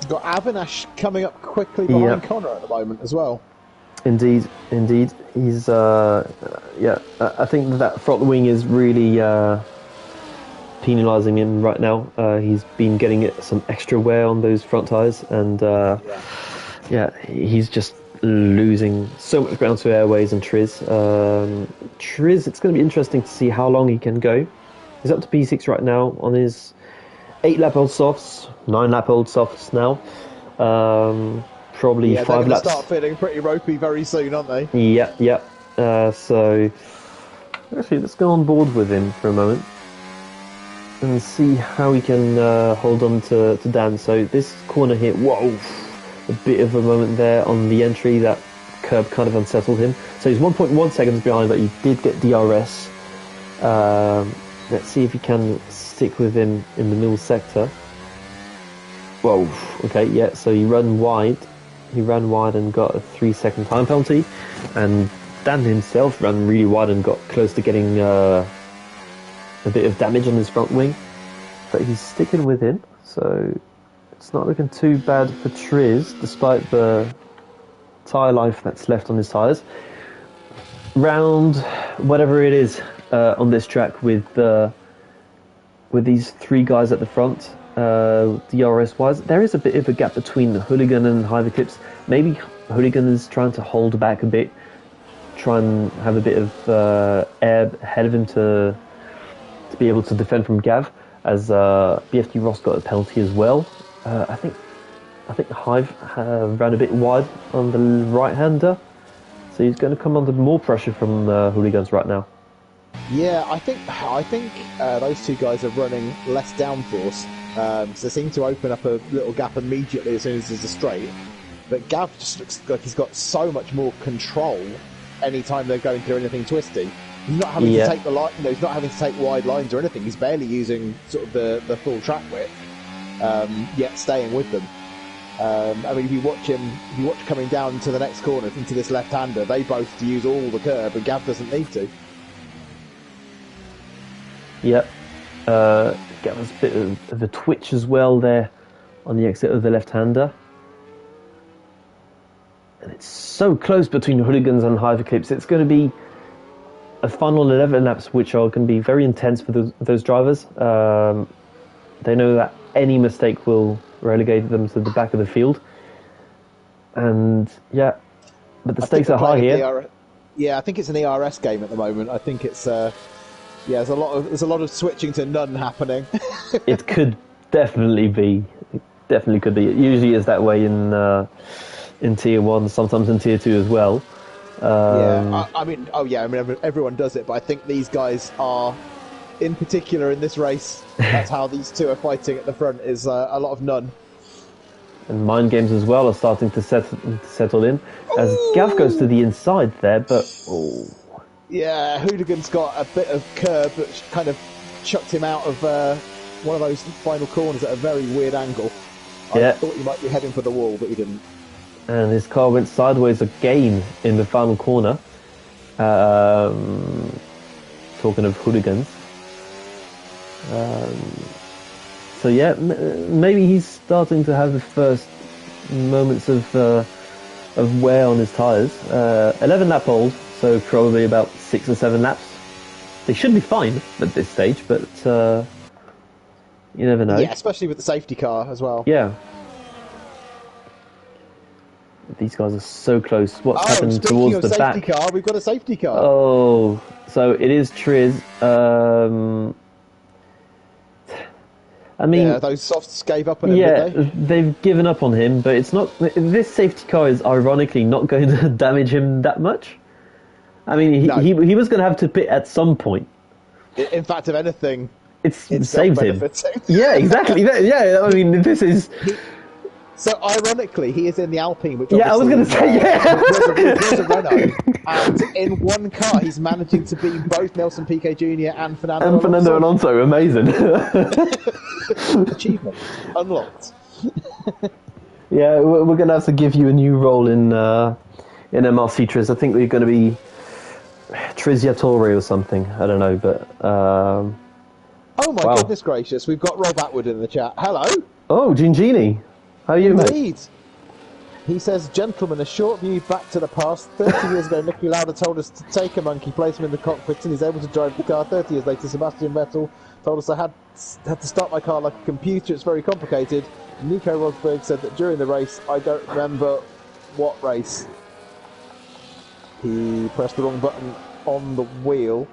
Speaker 2: got Avinash coming up quickly behind Connor at the moment as well.
Speaker 1: Indeed. He's, I think that front wing is really penalising him right now. He's been getting some extra wear on those front tyres, and he's just losing so much ground to Airways and Triz. Triz, it's going to be interesting to see how long he can go. He's up to P6 right now on his 8-lap-old softs, 9-lap-old softs now. Probably 5 laps.
Speaker 2: Start feeling pretty ropey very soon, aren't they?
Speaker 1: Yeah. So actually, let's go on board with him for a moment and see how he can hold on to Dan. So this corner here, whoa, a bit of a moment there on the entry. That curb kind of unsettled him. So he's 1.1 seconds behind, but he did get DRS. Let's see if he can stick with him in the middle sector. Whoa, okay, yeah, so he ran wide and got a 3-second time penalty, and Dan himself ran really wide and got close to getting a bit of damage on his front wing, but he's sticking with him, so it's not looking too bad for Triz, despite the tyre life that's left on his tyres. Round whatever it is on this track with these 3 guys at the front, DRS wise, there is a bit of a gap between the Hooligan and Hive Eclipse. Maybe Hooligan is trying to hold back a bit, try and have a bit of air ahead of him to be able to defend from Gav, as BFD Ross got a penalty as well. I think Hive ran a bit wide on the right-hander, so he's going to come under more pressure from Hooligans right now.
Speaker 2: Yeah, I think those 2 guys are running less downforce. So they seem to open up a little gap immediately as soon as there's a straight. But Gav just looks like he's got so much more control anytime they're going through anything twisty. He's not having to take the line, he's not having to take wide lines or anything. He's barely using sort of the full track width, yet staying with them. I mean, if you watch coming down to the next corner into this left-hander, they both use all the curb, and Gav doesn't need to.
Speaker 1: Yep. Get us a bit of a twitch as well there on the exit of the left-hander. And it's so close between Hooligans and Hive Eclipse. It's going to be a final 11 laps which are going to be very intense for those drivers. They know that any mistake will relegate them to the back of the field. And, but the stakes are high here.
Speaker 2: I think it's an ERS game at the moment. I think it's... there's a lot of switching to none happening.
Speaker 1: It could definitely be. It definitely could be. It usually is that way in Tier 1, sometimes in Tier 2 as well.
Speaker 2: I mean, everyone does it, but I think these guys are, in particular in this race, that's how these 2 are fighting at the front, is a lot of none.
Speaker 1: And mind games as well are starting to settle in, as Gav goes to the inside there, but...
Speaker 2: Yeah, Hooligan's got a bit of curb that kind of chucked him out of one of those final corners at a very weird angle. I thought he might be heading for the wall, but he didn't.
Speaker 1: And his car went sideways again in the final corner. Talking of Hooligans. So maybe he's starting to have the first moments of wear on his tyres. 11 lap old, so probably about 6 or 7 laps. They should be fine at this stage, but you never know.
Speaker 2: Yeah, especially with the safety car as well.
Speaker 1: Yeah. These guys are so close. What's happened towards the back?
Speaker 2: Safety car, we've got a safety car.
Speaker 1: Oh, so it is Triz. I mean,
Speaker 2: yeah, those softs gave up on him, did they?
Speaker 1: They've given up on him, but it's not. This safety car is ironically not going to damage him that much. I mean, he was going to have to pit at some point.
Speaker 2: In fact, if anything,
Speaker 1: it saved him.
Speaker 2: Yeah,
Speaker 1: exactly. Yeah, I mean, this is.
Speaker 2: So, ironically, he is in the Alpine, which
Speaker 1: I was going to say,
Speaker 2: was a Renault, and in one car, he's managing to beat both Nelson Piquet Jr. and Fernando
Speaker 1: Alonso. Amazing.
Speaker 2: Achievement unlocked.
Speaker 1: Yeah, we're going to have to give you a new role in MRC, Triz. I think we're going to be Triziatore or something. I don't know, but...
Speaker 2: oh my goodness gracious, we've got Rob Atwood in the chat. Hello.
Speaker 1: Oh, Gingini. How are you, mate?
Speaker 2: He says, gentlemen, a short view back to the past. 30 years ago, Niki Lauda told us to take a monkey, place him in the cockpit, and he's able to drive the car. 30 years later, Sebastian Vettel told us I had to start my car like a computer. It's very complicated. Nico Rosberg said that during the race, I don't remember what race. He pressed the wrong button on the wheel.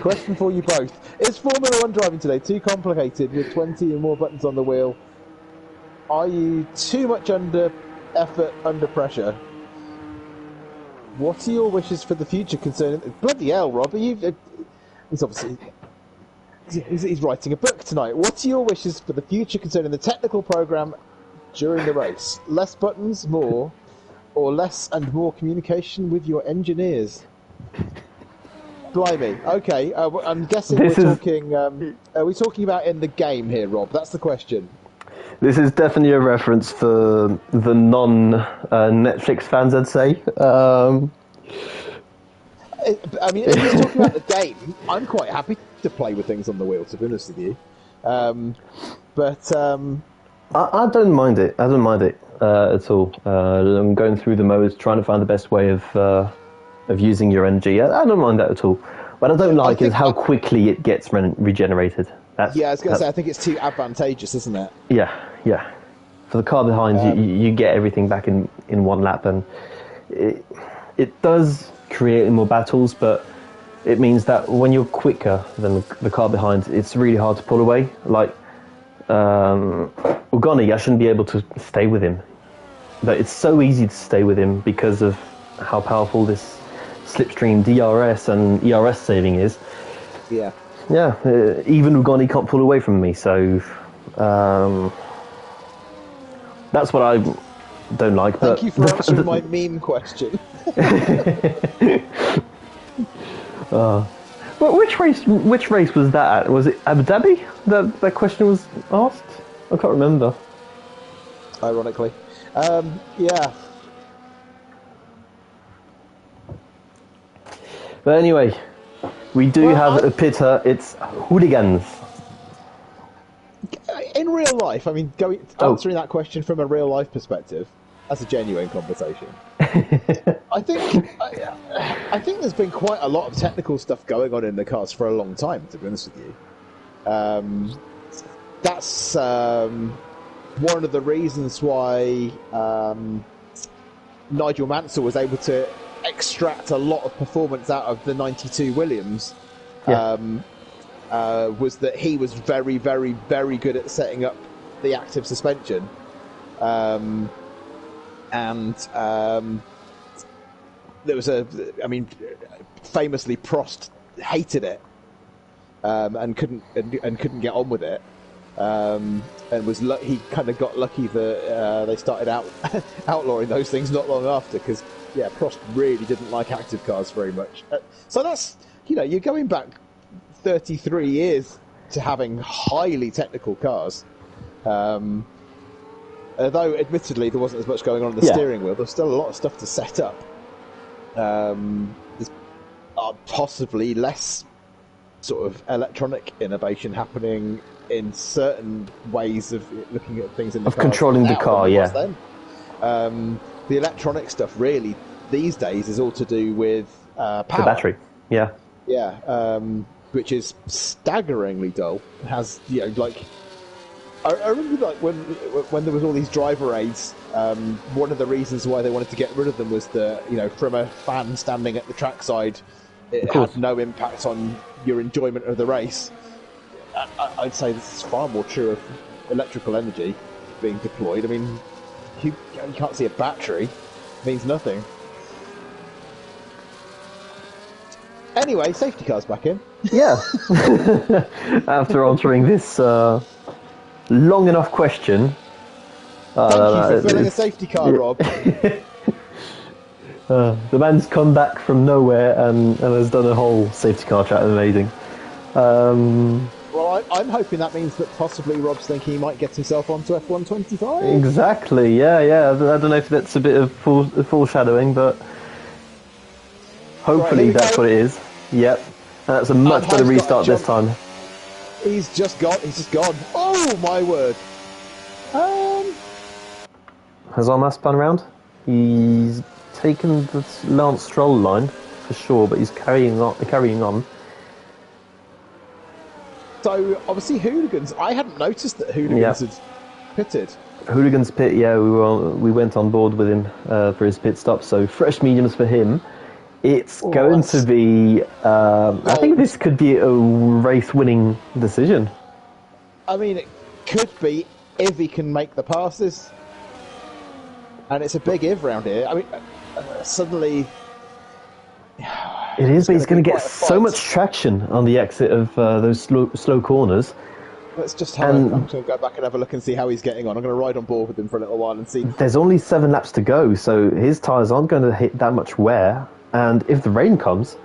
Speaker 2: Question for you both. Is Formula 1 driving today too complicated with 20 and more buttons on the wheel? Are you too much under effort, under pressure? What are your wishes for the future concerning... Bloody hell, Rob, he's obviously... He's writing a book tonight. What are your wishes for the future concerning the technical programme during the race? Less buttons, more, or less and more communication with your engineers? Blimey. Okay, I'm guessing talking... are we talking about in the game here, Rob? That's the question.
Speaker 1: This is definitely a reference for the non-Netflix fans, I'd say.
Speaker 2: I mean, if you're talking about the game, I'm quite happy to play with things on the wheel, to be honest with you.
Speaker 1: I don't mind it. I don't mind it at all. I'm going through the modes, trying to find the best way of using your energy. I don't mind that at all. What I don't like is how quickly it gets regenerated.
Speaker 2: I was going to say, I think it's too advantageous, isn't it?
Speaker 1: Yeah. For the car behind, you get everything back in one lap, and it does create more battles, but it means that when you're quicker than the car behind, it's really hard to pull away. Like, Ugoni, I shouldn't be able to stay with him. But it's so easy to stay with him because of how powerful this slipstream DRS and ERS saving is.
Speaker 2: Yeah.
Speaker 1: Yeah, even Ugoni can't pull away from me, so that's what I don't like.
Speaker 2: Thank you for answering my meme question.
Speaker 1: Well, which race was that at? Was it Abu Dhabi that question was asked? I can't remember.
Speaker 2: Ironically. Yeah.
Speaker 1: But anyway, we do have a pitter. It's hooligans.
Speaker 2: In real life, I mean, answering that question from a real life perspective, that's a genuine conversation. I think there's been quite a lot of technical stuff going on in the cars for a long time, to be honest with you. That's one of the reasons why Nigel Mansell was able to extract a lot of performance out of the 92 Williams. Was that he was very, very, very good at setting up the active suspension. There was famously Prost hated it and couldn't get on with it, and he kind of got lucky that they started outlawing those things not long after, because Prost really didn't like active cars very much. So that's, you're going back 33 years to having highly technical cars. Although admittedly there wasn't as much going on in the steering wheel, there's still a lot of stuff to set up. There's possibly less sort of electronic innovation happening in certain ways of looking at things in the car.
Speaker 1: Controlling the car,
Speaker 2: then. The electronic stuff really these days is all to do with power.
Speaker 1: The battery, yeah.
Speaker 2: Yeah, which is staggeringly dull. It has, like... I remember like when there was all these driver aids, one of the reasons why they wanted to get rid of them was that, from a fan standing at the trackside, it had no impact on your enjoyment of the race. I'd say this is far more true of electrical energy being deployed. I mean, you can't see a battery. It means nothing. Anyway, safety car's back in.
Speaker 1: Yeah. After answering this long enough question.
Speaker 2: Thank you for filling a safety car, Rob.
Speaker 1: The man's come back from nowhere and has done a whole safety car chat. Amazing.
Speaker 2: Well, I'm hoping that means that possibly Rob's thinking he might get himself onto F125.
Speaker 1: Exactly, yeah. I don't know if that's a bit of foreshadowing, but hopefully that's what it is. Yep. That's a much better restart this time.
Speaker 2: He's just gone. Oh, my word.
Speaker 1: Has Armas spun around? He's taken the Lance Stroll line, for sure, but he's carrying on.
Speaker 2: So, obviously, Hooligans. I hadn't noticed that Hooligans had pitted.
Speaker 1: Hooligans pit, yeah, we went on board with him for his pit stop, so fresh mediums for him. It's going to be... I think this could be a race-winning decision.
Speaker 2: I mean, it could be if he can make the passes. And it's a big if round here. I mean, suddenly...
Speaker 1: It is, but he's going to get so much traction on the exit of those slow corners.
Speaker 2: Let's just have I'm going to go back and have a look and see how he's getting on. I'm going to ride on board with him for a little while and see.
Speaker 1: There's only 7 laps to go, so his tyres aren't going to hit that much wear. And if the rain comes,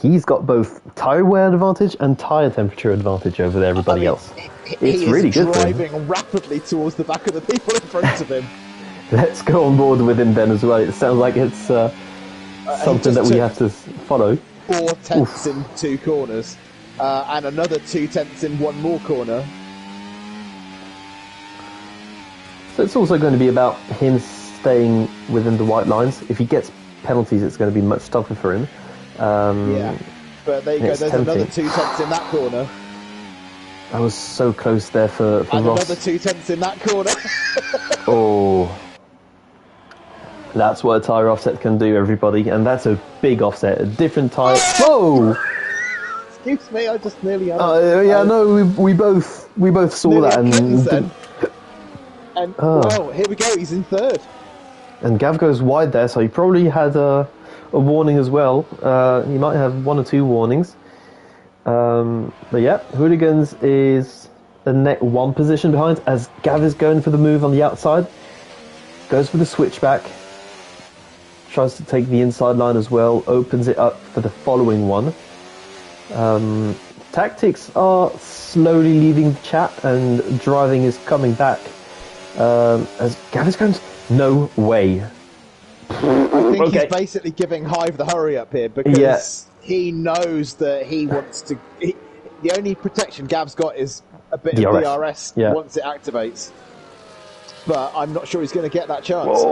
Speaker 1: he's got both tyre wear advantage and tyre temperature advantage over everybody else. It's really good for him.
Speaker 2: He's driving rapidly towards the back of the people in front of him.
Speaker 1: Let's go on board with him then as well. It sounds like it's something that we have to follow.
Speaker 2: 4 tenths in 2 corners, and another 2 tenths in 1 more corner.
Speaker 1: So it's also going to be about him staying within the white lines. If he gets penalties, it's going to be much tougher for him.
Speaker 2: But there you go. There's another 2 tenths in that corner.
Speaker 1: I was so close there for
Speaker 2: and
Speaker 1: Ross.
Speaker 2: Another 2 tenths in that corner.
Speaker 1: Oh, that's what a tyre offset can do, everybody, and that's a big offset. A different tyre. Whoa!
Speaker 2: Excuse me, I just nearly.
Speaker 1: We both saw that,
Speaker 2: and well, here we go. He's in 3rd.
Speaker 1: And Gav goes wide there, so he probably had a warning as well. He might have 1 or 2 warnings. But yeah, Hooligans is the net 1 position behind as Gav is going for the move on the outside. Goes for the switchback. Tries to take the inside line as well. Opens it up for the following one. Tactics are slowly leaving the chat and driving is coming back. As Gav is going... No way.
Speaker 2: I think he's basically giving Hive the hurry up here because he knows that he wants to... the only protection Gav's got is a bit of DRS once it activates. But I'm not sure he's going to get that chance.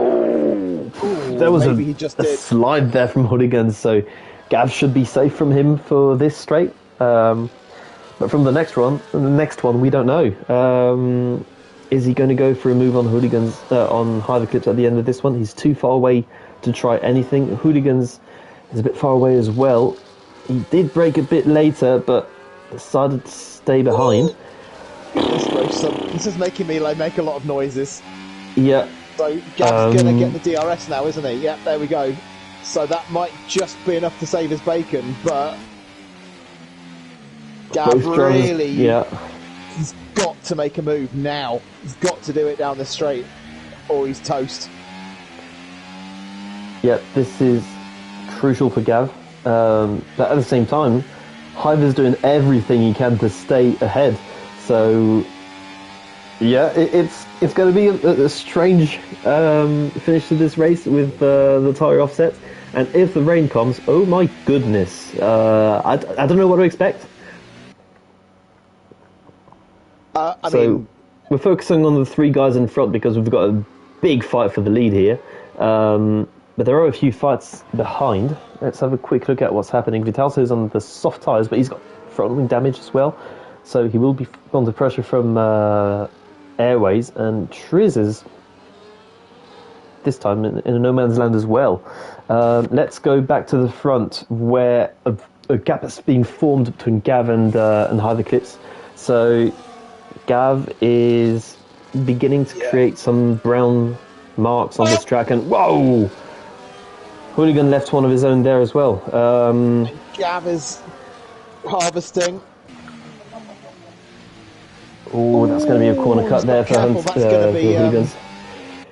Speaker 1: There was a slide there from Hooligans, so Gav should be safe from him for this straight. But from the next one, we don't know. Is he going to go for a move on Hooligans on Hive Eclipse at the end of this one? He's too far away to try anything. Hooligans is a bit far away as well. He did brake a bit later, but decided to stay behind.
Speaker 2: This is making me make a lot of noises.
Speaker 1: Yeah.
Speaker 2: So Gav's going to get the DRS now, isn't he? Yeah, there we go. So that might just be enough to save his bacon, but Gav really... He's got to make a move now. He's got to do it down the straight, or he's toast.
Speaker 1: Yeah, this is crucial for Gav. But at the same time, Hive is doing everything he can to stay ahead. So, yeah, it's going to be a strange finish to this race with the tyre offset. And if the rain comes, oh my goodness, I don't know what to expect. I mean, we're focusing on the 3 guys in front because we've got a big fight for the lead here. But there are a few fights behind. Let's have a quick look at what's happening. Vitalso is on the soft tyres, but he's got front wing damage as well. So he will be under pressure from Airways. And Triz is, this time, in a no man's land as well. Let's go back to the front, where a gap has been formed between Gav and Hive Eclipse. So Gav is beginning to create some brown marks on this track, and whoa! Hooligan left one of his own there as well.
Speaker 2: Gav is harvesting.
Speaker 1: Oh, that's going to be a corner cut there for Hooligans.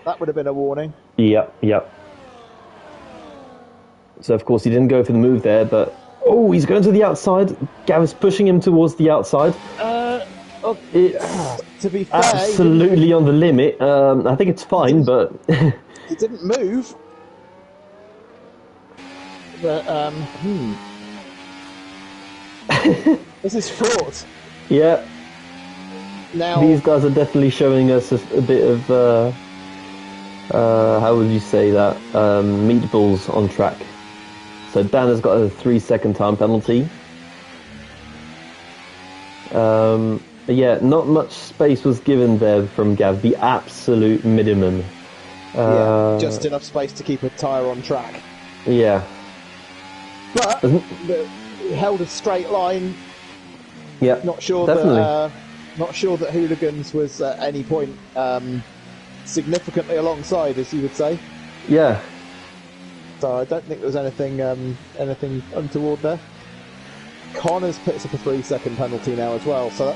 Speaker 2: That would have been a warning.
Speaker 1: Yep. So, of course, he didn't go for the move there, but... Oh, he's going to the outside. Gav is pushing him towards the outside. It's
Speaker 2: to be fair,
Speaker 1: absolutely on the limit. I think it's fine, but...
Speaker 2: He didn't move. But, this is fraught.
Speaker 1: Yeah.
Speaker 2: Now,
Speaker 1: these guys are definitely showing us a bit of, how would you say that, meatballs on track. So Dan has got a 3-second time penalty. Yeah, not much space was given there from Gav, the absolute minimum.
Speaker 2: Just enough space to keep a tyre on track.
Speaker 1: Yeah.
Speaker 2: But he held a straight line.
Speaker 1: Yeah,
Speaker 2: not sure that Hooligans was at any point significantly alongside, as you would say.
Speaker 1: Yeah.
Speaker 2: So I don't think there was anything untoward there. Connors puts up a 3-second penalty now as well, so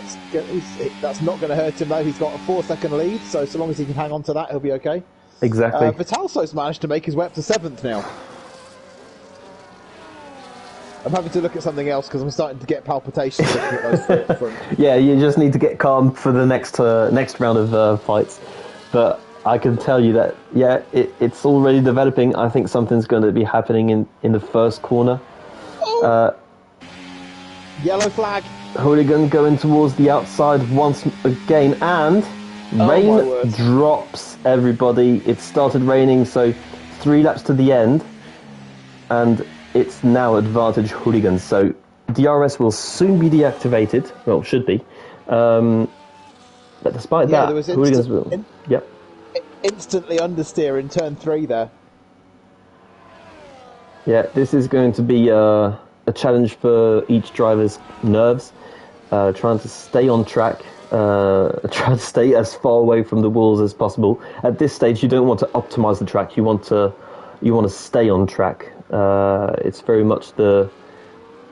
Speaker 2: that's not going to hurt him though. He's got a 4-second lead, so long as he can hang on to that, he'll be okay.
Speaker 1: Exactly.
Speaker 2: Vitalso's managed to make his way up to 7th now. I'm having to look at something else because I'm starting to get palpitations looking at those front.
Speaker 1: Yeah, you just need to get calm for the next round of fights. But I can tell you that, it's already developing. I think something's going to be happening in the first corner.
Speaker 2: Yellow flag.
Speaker 1: Hooligan going towards the outside once again, and rain drops everybody. It started raining, so 3 laps to the end, and it's now advantage Hooligans. So DRS will soon be deactivated. Well, should be. But despite that, Hooligans will.
Speaker 2: Instantly understeer in turn 3 there.
Speaker 1: Yeah, this is going to be a challenge for each driver's nerves, trying to stay on track, trying to stay as far away from the walls as possible. At this stage, you don't want to optimize the track. You want to stay on track. It's very much the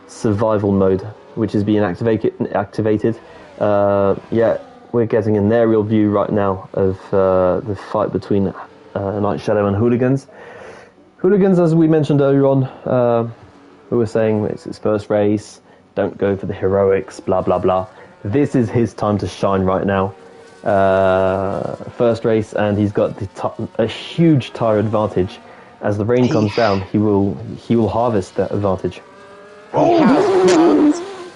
Speaker 1: survival mode which is being activated. We're getting an aerial view right now of the fight between Night Shadow and Hooligans. Hooligans, as we mentioned earlier on, we were saying it's his first race, don't go for the heroics, blah blah blah. This is his time to shine right now. First race, and he's got a huge tyre advantage. As the rain comes down, he will harvest that advantage.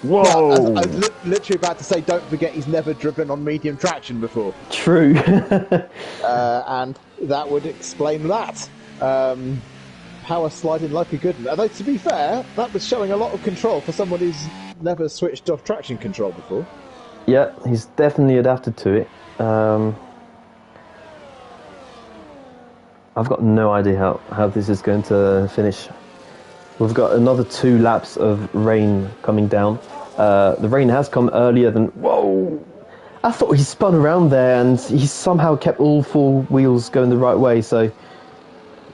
Speaker 2: Whoa! I was literally about to say, don't forget he's never driven on medium traction before.
Speaker 1: True.
Speaker 2: And that would explain that. Power sliding like a good one. Although, to be fair, that was showing a lot of control for someone who's never switched off traction control before.
Speaker 1: Yeah, he's definitely adapted to it. I've got no idea how this is going to finish. We've got another 2 laps of rain coming down. The rain has come earlier than... Whoa! I thought he spun around there and he somehow kept all 4 wheels going the right way, so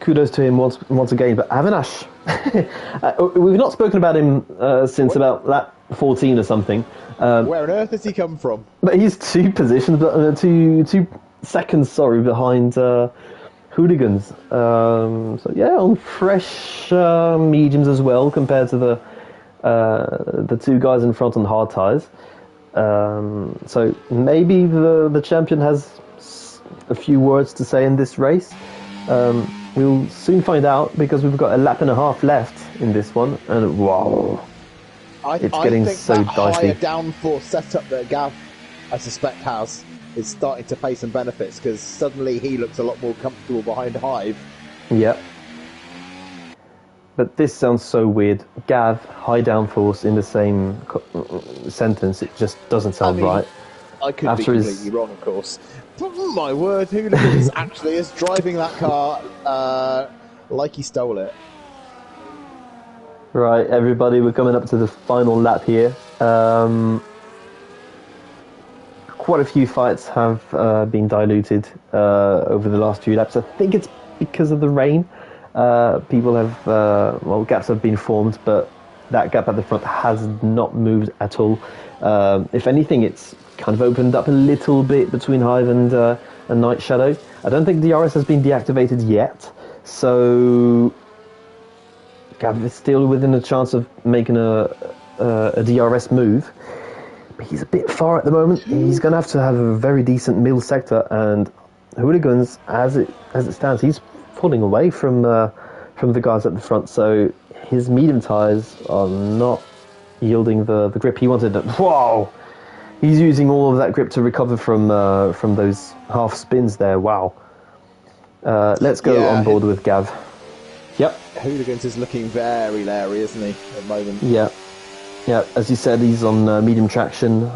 Speaker 1: kudos to him once again. But Avinash, we've not spoken about him since about lap 14 or something.
Speaker 2: Where on earth has he come from?
Speaker 1: But he's 2 positions, 2 seconds, behind Hooligans. So yeah, on fresh mediums as well compared to the 2 guys in front on hard tyres. So maybe the champion has a few words to say in this race. We'll soon find out because we've got a lap and a half left in this one, and wow, it's getting so dicey.
Speaker 2: Higher downforce setup that Gav, I suspect, has is starting to pay some benefits because suddenly he looks a lot more comfortable behind Hive.
Speaker 1: Yep. But this sounds so weird. Gav, high downforce in the same sentence. It just doesn't sound right.
Speaker 2: I could be completely wrong, of course. But my word, Hooligans actually is driving that car like he stole it.
Speaker 1: Right, everybody, we're coming up to the final lap here. Quite a few fights have been diluted over the last few laps. I think it's because of the rain. People have, gaps have been formed, but that gap at the front has not moved at all. If anything, it's kind of opened up a little bit between Hive and Night Shadow. I don't think DRS has been deactivated yet, so Gav is still within a chance of making a DRS move. But he's a bit far at the moment. He's going to have a very decent middle sector, and Hooligans, as it stands, he's pulling away from the guys at the front, so his medium tyres are not yielding the grip he wanted. Whoa! He's using all of that grip to recover from those half spins there. Wow. Let's go on board with Gav. Yep.
Speaker 2: Hooligans is looking very leery, isn't he, at the moment?
Speaker 1: Yeah. Yeah, as you said, he's on medium traction.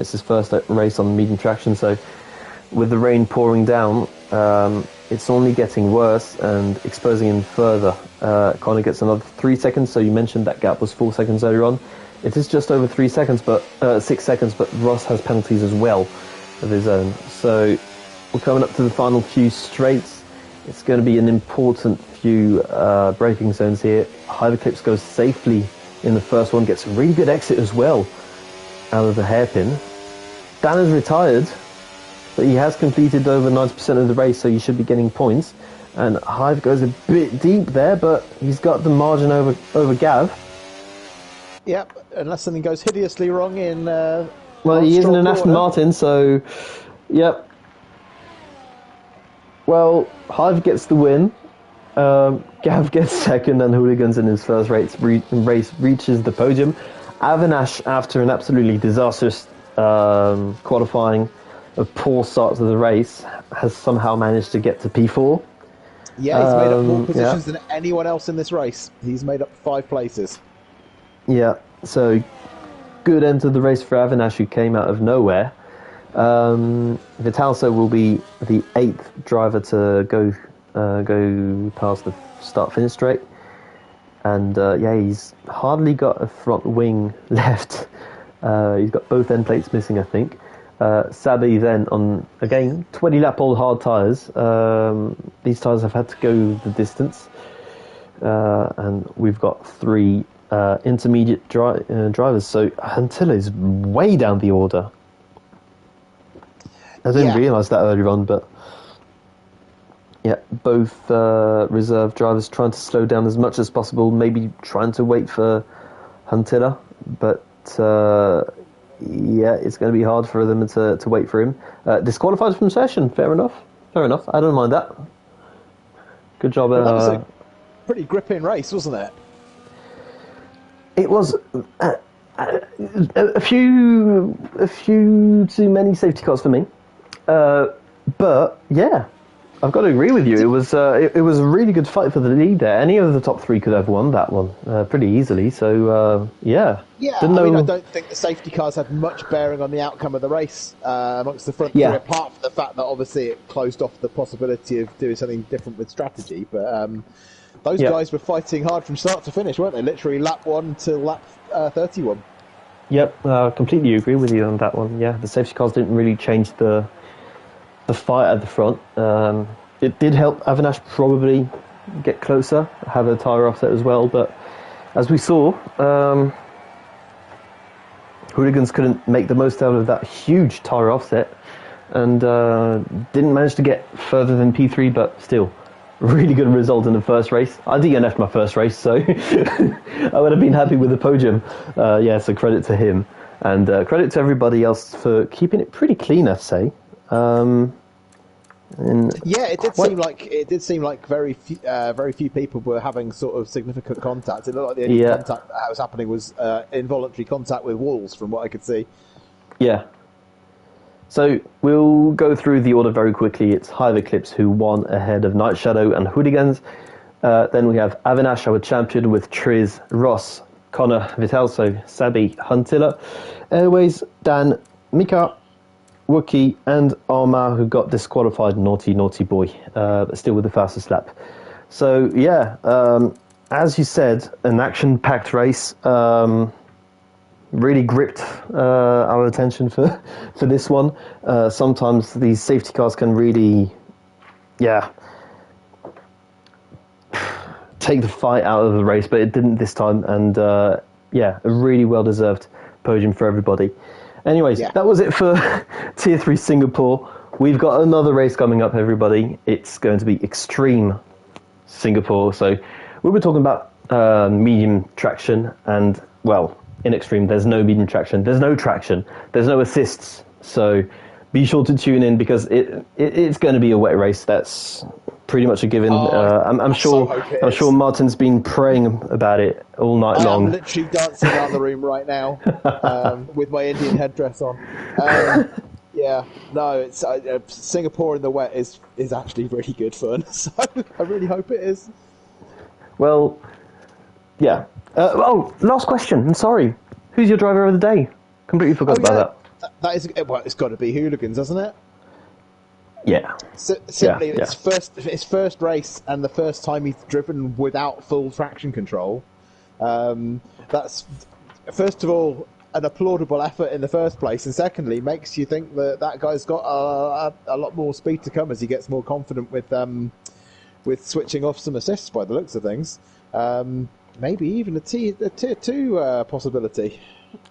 Speaker 1: It's his first race on medium traction, so with the rain pouring down, it's only getting worse and exposing him further. Connor gets another 3 seconds, so you mentioned that gap was 4 seconds earlier on. It is just over 3 seconds, but 6 seconds, but Ross has penalties as well of his own. So we're coming up to the final few straights. It's going to be an important few braking zones here. Hive Eclipse goes safely in the first one, gets a really good exit as well out of the hairpin. Dan is retired, but he has completed over 90% of the race, so you should be getting points. And Hive goes a bit deep there, but he's got the margin over Gav.
Speaker 2: Yep, unless something goes hideously wrong in...
Speaker 1: well, he isn't an Aston Martin, so... Yep. Well, Hive gets the win. Gav gets second, and Hooligans in his first race reaches the podium. Avinash, after an absolutely disastrous qualifying, a poor start to the race, has somehow managed to get to P4.
Speaker 2: Yeah, he's made up more positions than anyone else in this race. He's made up 5 places.
Speaker 1: Yeah, so good end to the race for Avinash, who came out of nowhere. Vitalso will be the 8th driver to go past the start-finish straight. And he's hardly got a front wing left. He's got both end plates missing, I think. Sabi then on, again, 20-lap old hard tyres. These tyres have had to go the distance. And we've got 3 intermediate drivers. So Huntilla is way down the order. I didn't realise that earlier on, but yeah, both reserve drivers trying to slow down as much as possible, maybe trying to wait for Huntilla, but it's going to be hard for them to wait for him. Disqualified from session, fair enough. I don't mind that. Good job.
Speaker 2: Well, that was a pretty gripping race, wasn't it?
Speaker 1: It was a few too many safety cars for me. But yeah, I've got to agree with you. It was a really good fight for the lead there. Any of the top 3 could have won that one pretty easily. So
Speaker 2: yeah. I don't think the safety cars had much bearing on the outcome of the race amongst the front 3, apart from the fact that obviously it closed off the possibility of doing something different with strategy. But those guys were fighting hard from start to finish, weren't they? Literally lap 1 to lap 31.
Speaker 1: Yep, completely agree with you on that one. Yeah, the safety cars didn't really change the fight at the front. It did help Avinash probably get closer, have a tyre offset as well, but as we saw, Hooligans couldn't make the most out of that huge tyre offset and didn't manage to get further than P3, but still, really good result in the first race. I DNF'd my first race, so I would have been happy with the podium. So credit to him, and credit to everybody else for keeping it pretty clean, I'd say.
Speaker 2: It did seem like very few people were having sort of significant contact. It looked like the only contact that was happening was involuntary contact with walls, from what I could see.
Speaker 1: Yeah. So we'll go through the order very quickly. It's Hive Eclipse who won ahead of Night Shadow and Hooligans. Then we have Avinash, our champion, with Triz, Ross, Connor, Vitalso, Sabi, Huntilla, Airways, Dan, Mika, Wookie, and Armar, who got disqualified. Naughty boy, but still with the fastest lap. So yeah, as you said, an action-packed race. Really gripped our attention for this one. Sometimes these safety cars can really, take the fight out of the race, but it didn't this time. And a really well-deserved podium for everybody. Anyways, that was it for Tier 3 Singapore. We've got another race coming up, everybody. It's going to be Xtreme Singapore. So we were talking about medium traction, and well, in Xtreme, there's no medium traction, there's no traction, there's no assists. So be sure to tune in because it's going to be a wet race. That's pretty much a given. I'm sure Martin's been praying about it all night long.
Speaker 2: I'm literally dancing around the room right now with my Indian headdress on. It's Singapore in the wet is actually really good fun. So I really hope it is.
Speaker 1: Well, yeah. Last question. I'm sorry. Who's your driver of the day? Completely forgot about that.
Speaker 2: That is, well, it's got to be Hooligans, hasn't it?
Speaker 1: Yeah.
Speaker 2: Simply, it's first race and the first time he's driven without full traction control. That's, first of all, an applaudable effort in the first place, and secondly, makes you think that guy's got a lot more speed to come as he gets more confident with switching off some assists by the looks of things. Maybe even a tier 2 possibility.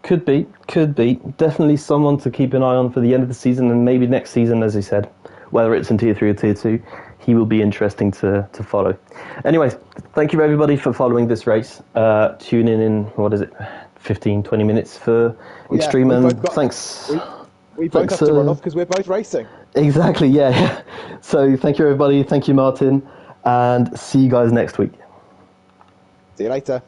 Speaker 1: Could be. Definitely someone to keep an eye on for the end of the season, and maybe next season, as you said, whether it's in tier 3 or tier 2, he will be interesting to follow. Anyways, thank you everybody for following this race. Tune in 15, 20 minutes for Xtreme, and thanks.
Speaker 2: We both have to run off because we're both racing.
Speaker 1: Exactly, yeah. So thank you everybody, thank you Martin, and see you guys next week.
Speaker 2: See you later.